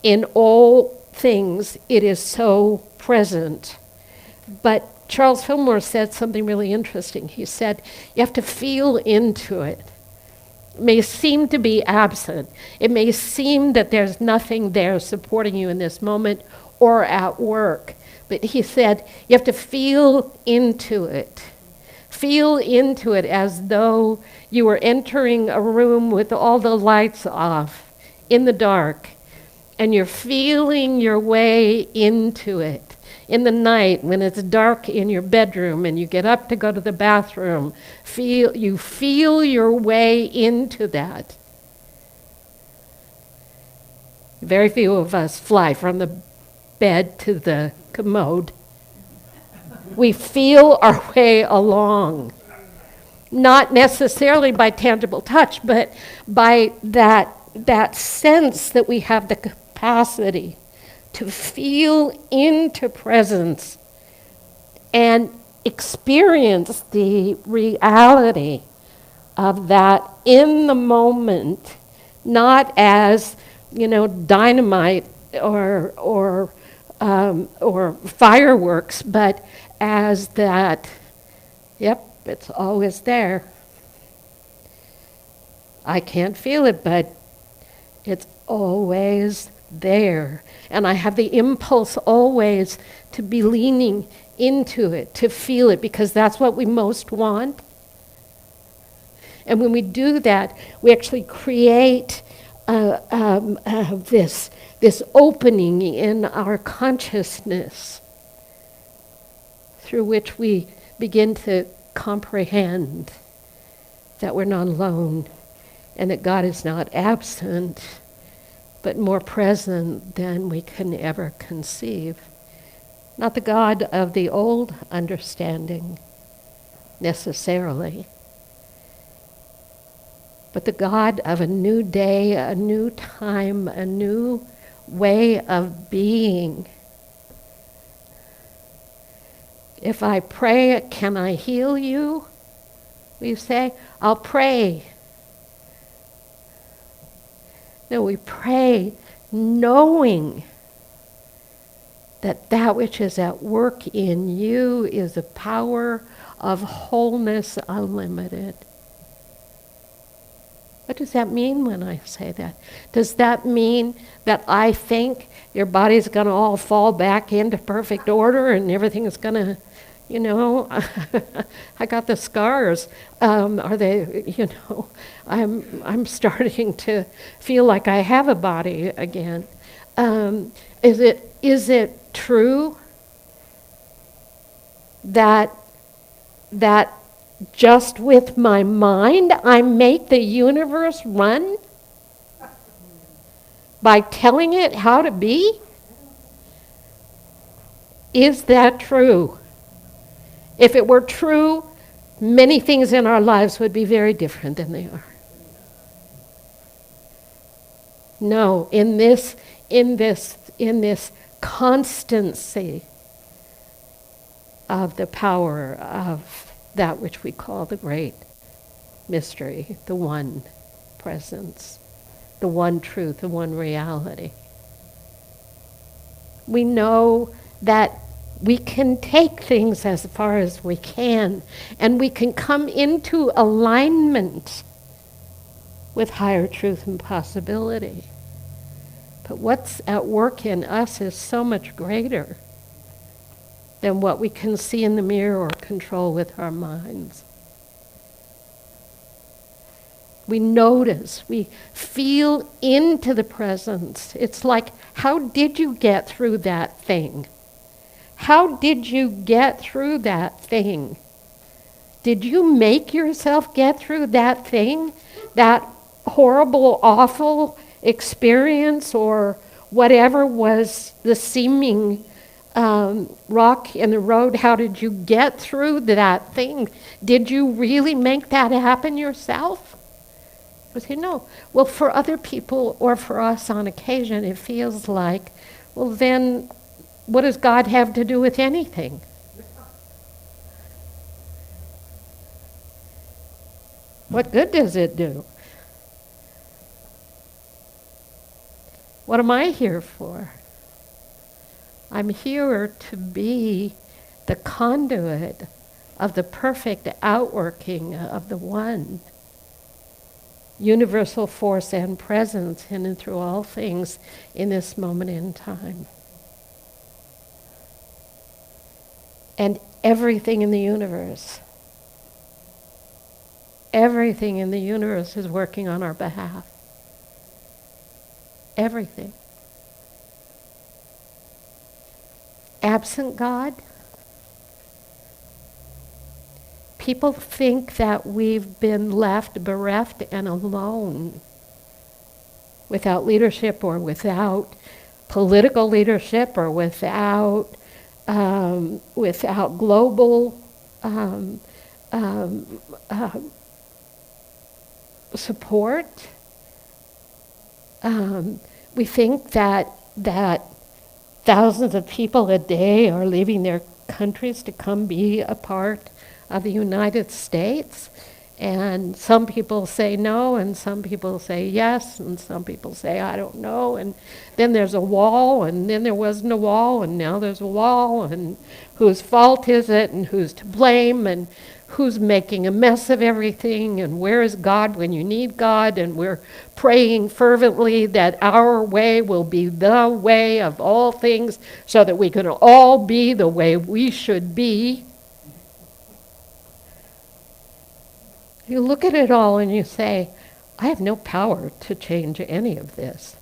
In all things, it is so present. But Charles Fillmore said something really interesting. He said, you have to feel into it. It may seem to be absent. It may seem that there's nothing there supporting you in this moment or at work. But he said, you have to feel into it. Feel into it as though you were entering a room with all the lights off in the dark, and you're feeling your way into it. In the night, when it's dark in your bedroom and you get up to go to the bathroom, you feel your way into that. Very few of us fly from the bed to the commode. We feel our way along, not necessarily by tangible touch, but by that sense that we have the capacity to feel into presence and experience the reality of that in the moment, not as, dynamite or fireworks, but as that, yep, it's always there. I can't feel it, but it's always there. And I have the impulse always to be leaning into it, to feel it, because that's what we most want. And when we do that, we actually create this opening in our consciousness through which we begin to comprehend that we're not alone and that God is not absent, but more present than we can ever conceive. Not the God of the old understanding, necessarily, but the God of a new day, a new time, a new way of being. If I pray, can I heal you? We say, I'll pray. No, we pray knowing that which is at work in you is the power of wholeness unlimited. What does that mean when I say that? Does that mean that I think your body's going to all fall back into perfect order and everything is going to, I got the scars. Are they, I'm starting to feel like I have a body again. Is it true that just with my mind I make the universe run by telling it how to be? Is that true? If it were true, many things in our lives would be very different than they are. No, in this constancy of the power of that which we call the great mystery, the one presence, the one truth, the one reality. We know that we can take things as far as we can, and we can come into alignment with higher truth and possibility. But what's at work in us is so much greater than what we can see in the mirror or control with our minds. We notice, we feel into the presence. It's like, how did you get through that thing? How did you get through that thing? Did you make yourself get through that thing? That horrible, awful experience or whatever was the seeming rock in the road? How did you get through that thing? Did you really make that happen yourself? I say, no. Well, for other people or for us on occasion, it feels like, well, then what does God have to do with anything? What good does it do? What am I here for? I'm here to be the conduit of the perfect outworking of the one, universal force and presence in and through all things in this moment in time. And everything in the universe is working on our behalf. Everything. Absent God, people think that we've been left bereft and alone, without leadership or without political leadership or without global support. We think that thousands of people a day are leaving their countries to come be a part of the United States. And some people say no, and some people say yes, and some people say I don't know. And then there's a wall, and then there wasn't a wall, and now there's a wall, and whose fault is it, and who's to blame, and who's making a mess of everything, and where is God when you need God? And we're praying fervently that our way will be the way of all things so that we can all be the way we should be. You look at it all and you say, I have no power to change any of this.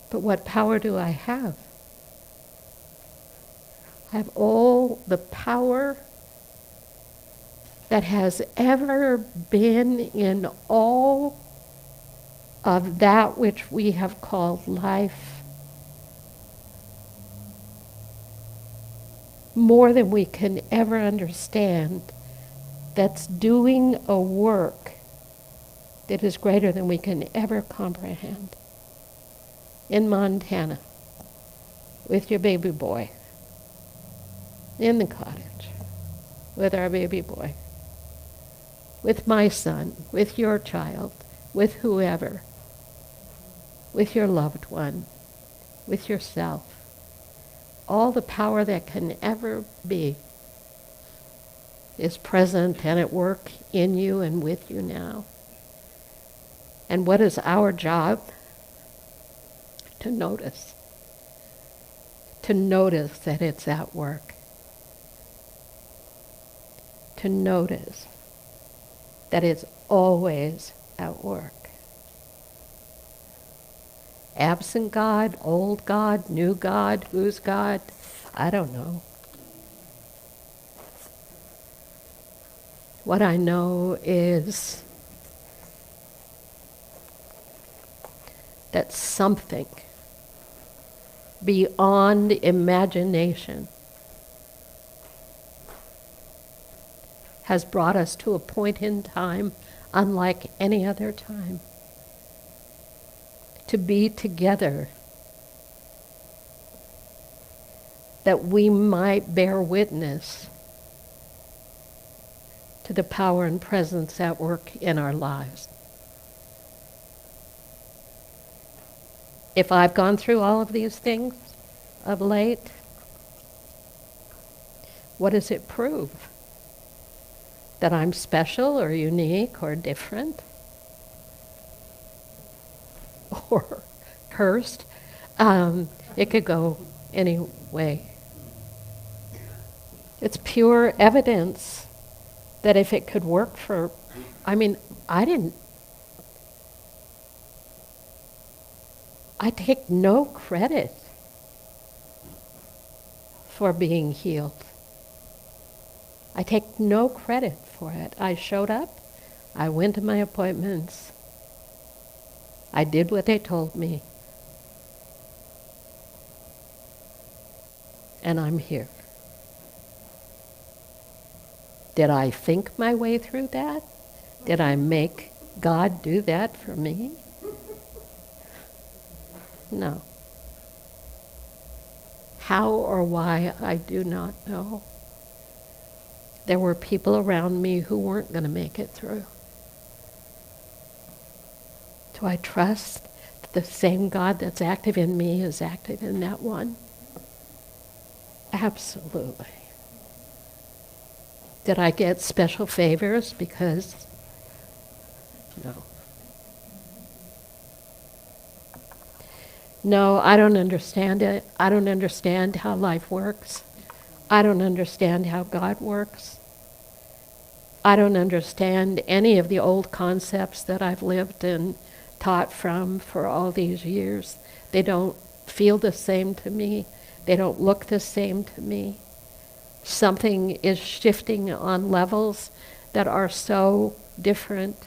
But what power do I have? I have all the power that has ever been in all of that which we have called life. More than we can ever understand, that's doing a work that is greater than we can ever comprehend. In Montana, with your baby boy, in the cottage, with our baby boy, with my son, with your child, with whoever, with your loved one, with yourself. All the power that can ever be is present and at work in you and with you now. And what is our job? To notice. To notice that it's at work. To notice that it's always at work. Absent God, old God, new God, who's God? I don't know. What I know is that something beyond imagination has brought us to a point in time unlike any other time. To be together, that we might bear witness to the power and presence at work in our lives. If I've gone through all of these things of late, what does it prove? That I'm special or unique or different? Or cursed? It could go any way. It's pure evidence that if it could work for, I take no credit for being healed. I take no credit for it. I showed up, I went to my appointments, I did what they told me, and I'm here. Did I think my way through that? Did I make God do that for me? No. How or why, I do not know. There were people around me who weren't going to make it through. Do I trust that the same God that's active in me is active in that one? Absolutely. Did I get special favors because? No. No, I don't understand it. I don't understand how life works. I don't understand how God works. I don't understand any of the old concepts that I've lived and taught from for all these years. They don't feel the same to me. They don't look the same to me. Something is shifting on levels that are so different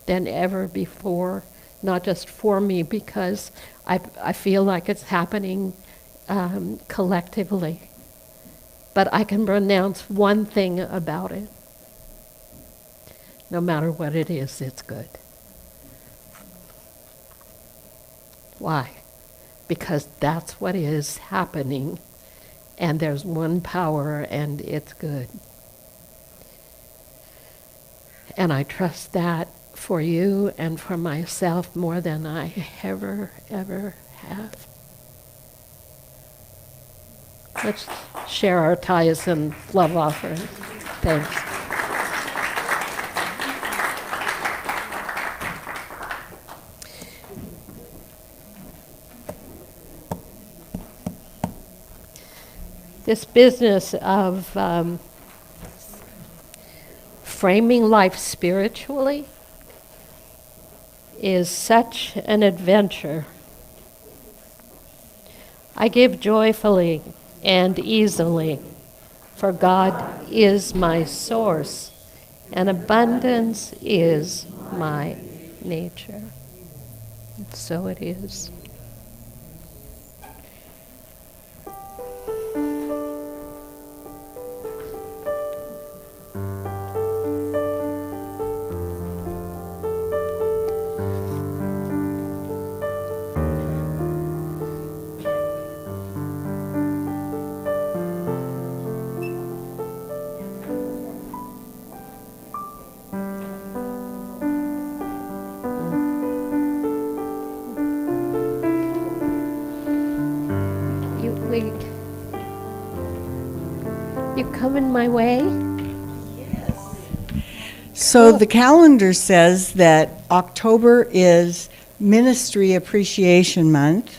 than ever before, not just for me, because I feel like it's happening collectively. But I can pronounce one thing about it. No matter what it is, it's good. Why? Because that's what is happening, and there's one power, and it's good. And I trust that for you and for myself more than I ever have. Let's share our tithes and love offering. Thanks. This business of framing life spiritually is such an adventure. I give joyfully and easily, for God is my source, and abundance is my nature. And so it is. You coming my way? So the calendar says that October is Ministry Appreciation Month,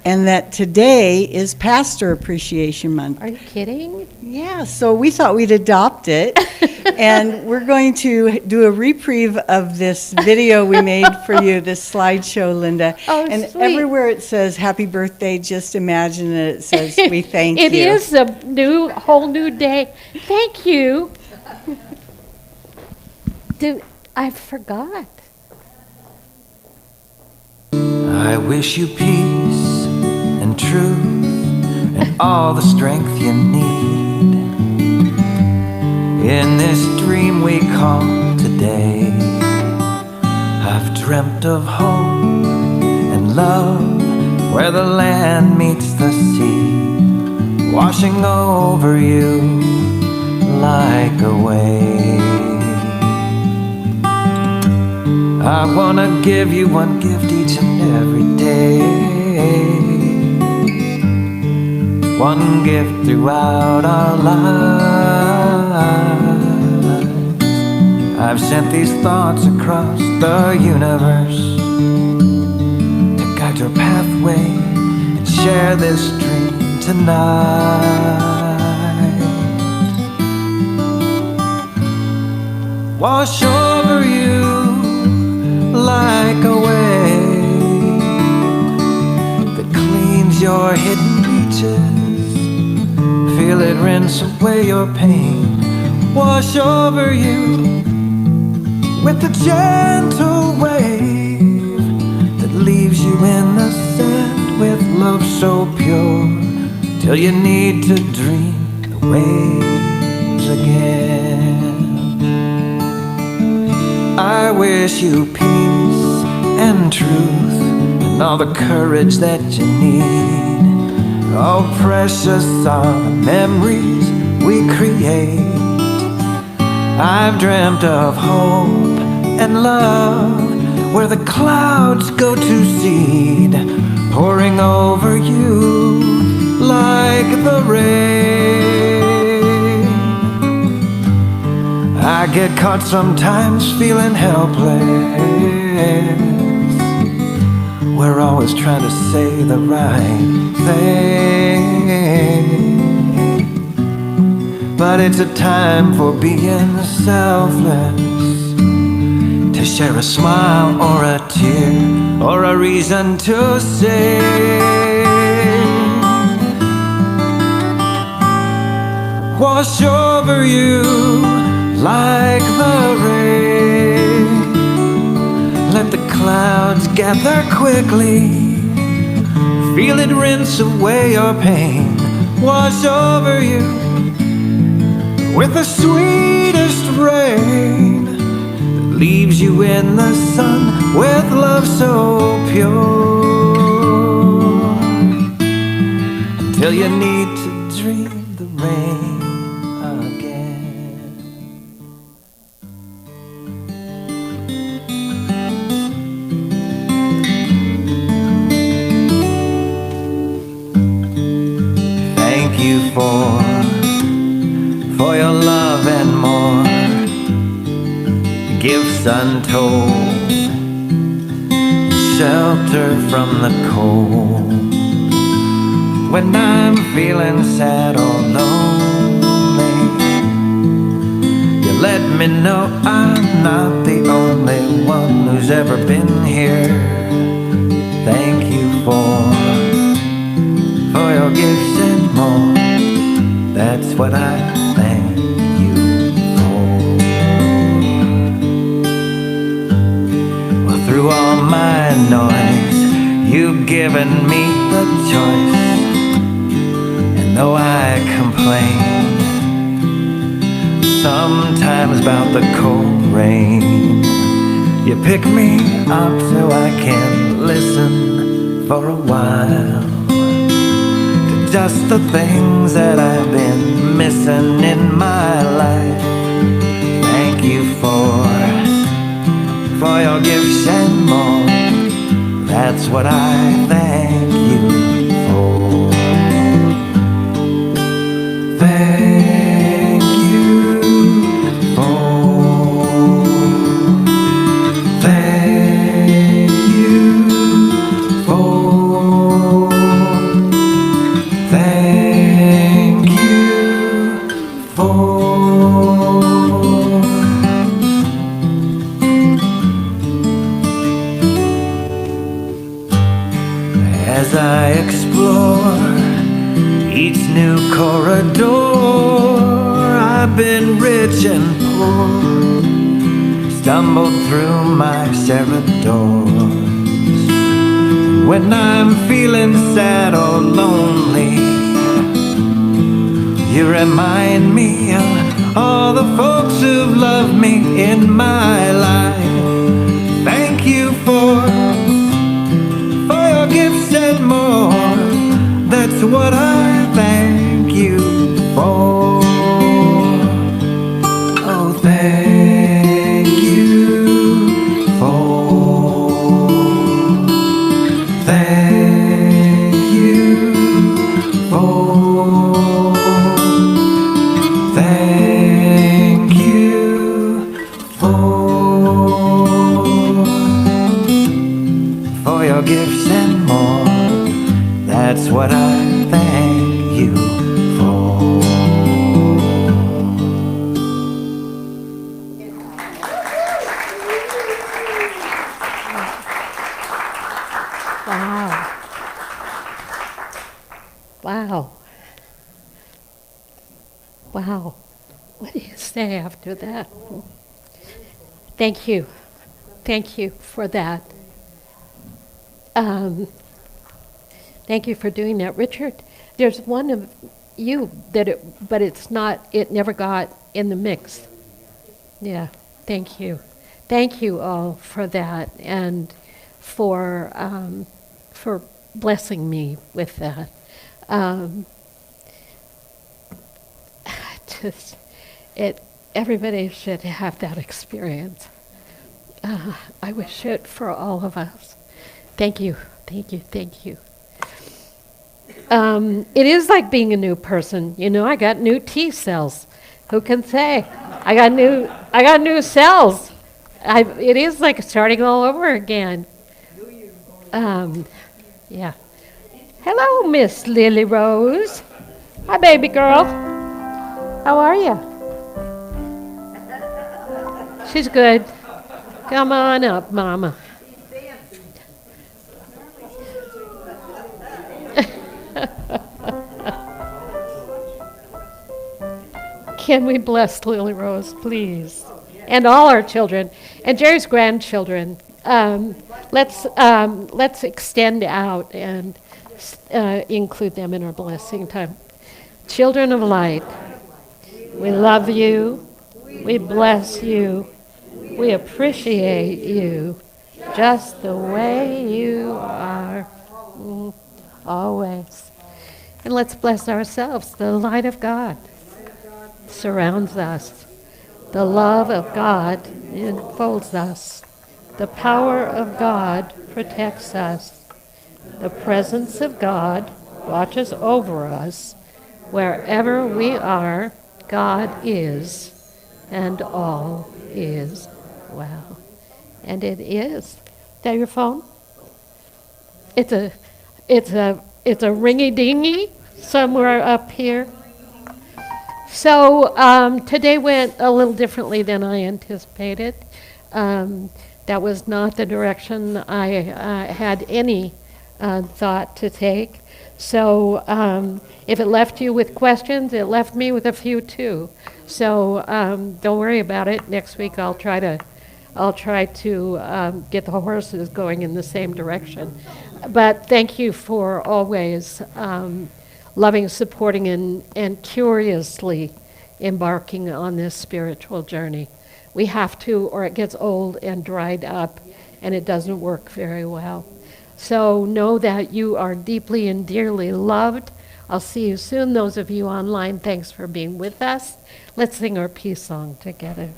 and that today is Pastor Appreciation Month. Are you kidding? Yeah, so we thought we'd adopt it, and we're going to do a reprieve of this video we made for you, this slideshow, Linda. Oh, and sweet. everywhere it says happy birthday, just imagine that it says we thank you. It is a whole new day. Thank you. Dude, I forgot. I wish you peace and truth and all the strength you need in this dream we call today. I've dreamt of home and love where the land meets the sea, washing over you like a wave. I wanna give you one gift each and every day, one gift throughout our lives. I've sent these thoughts across the universe to guide your pathway and share this dream tonight. Wash over you like a wave that cleans your hidden reaches. Feel it rinse away your pain. Wash over you with a gentle wave that leaves you in the sand with love so pure, till you need to dream the waves again. I wish you peace and truth and all the courage that you need. Oh, precious are the memories we create. I've dreamt of hope and love where the clouds go to seed, pouring over you like the rain. I get caught sometimes feeling helpless We're always trying to say the right thing, but it's a time for being selfless, to share a smile or a tear or a reason to sing. Wash over you like the rain. Let the clouds gather quickly. Feel it rinse away your pain. Wash over you with the sweetest rain that leaves you in the sun with love so pure, until you need to dream the rain again. Thank you for your love and more, gifts untold, shelter from the cold. When I'm feeling sad or lonely, you let me know I'm not the only one who's ever been here. Thank you for your gifts and more. That's what I thank you for. Well, through all my noise, you've given me the choice. And though I complain sometimes about the cold rain, you pick me up so I can listen for a while to just the things that I've been missing in my life. Thank you for your gifts and more. That's what I thank you for. Thank you for. Thank you for. Thank you for. As I explore each new corridor, I've been rich and poor, stumbled through my severed doors. When I'm feeling sad or lonely, you remind me of all the folks who've loved me in my life. Thank you for your gifts and more. That's what I thank you for. Oh, thank you for. Thank you for. Thank you for your gifts and more. That's what I thank you for. Wow. Wow. Wow. What do you say after that? Thank you. Thank you for that. Thank you for doing that. Richard, there's one of you but it never got in the mix. Yeah, thank you. Thank you all for that and for blessing me with that. Just, everybody should have that experience. I wish it for all of us. Thank you, thank you, thank you. It is like being a new person. You know, I got new T cells. Who can say? I got new cells. It is like starting all over again. Yeah. Hello, Miss Lily Rose. Hi, baby girl. How are you? She's good. Come on up, Mama. Can we bless Lily Rose, please? And all our children, and Jerry's grandchildren. Let's extend out and include them in our blessing time. Children of light, we love you. We bless you. We appreciate you just the way you are, always. And let's bless ourselves. The light of God surrounds us. The love of God enfolds us. The power of God protects us. The presence of God watches over us. Wherever we are, God is, and all is well. And it is. Is that your phone? It's a ringy dingy somewhere up here. So today went a little differently than I anticipated. That was not the direction I had any thought to take. So if it left you with questions, it left me with a few too. So don't worry about it. Next week I'll try to get the horses going in the same direction. But thank you for always loving, supporting, and curiously embarking on this spiritual journey. We have to, or it gets old and dried up, and it doesn't work very well. So know that you are deeply and dearly loved. I'll see you soon. Those of you online, thanks for being with us. Let's sing our peace song together.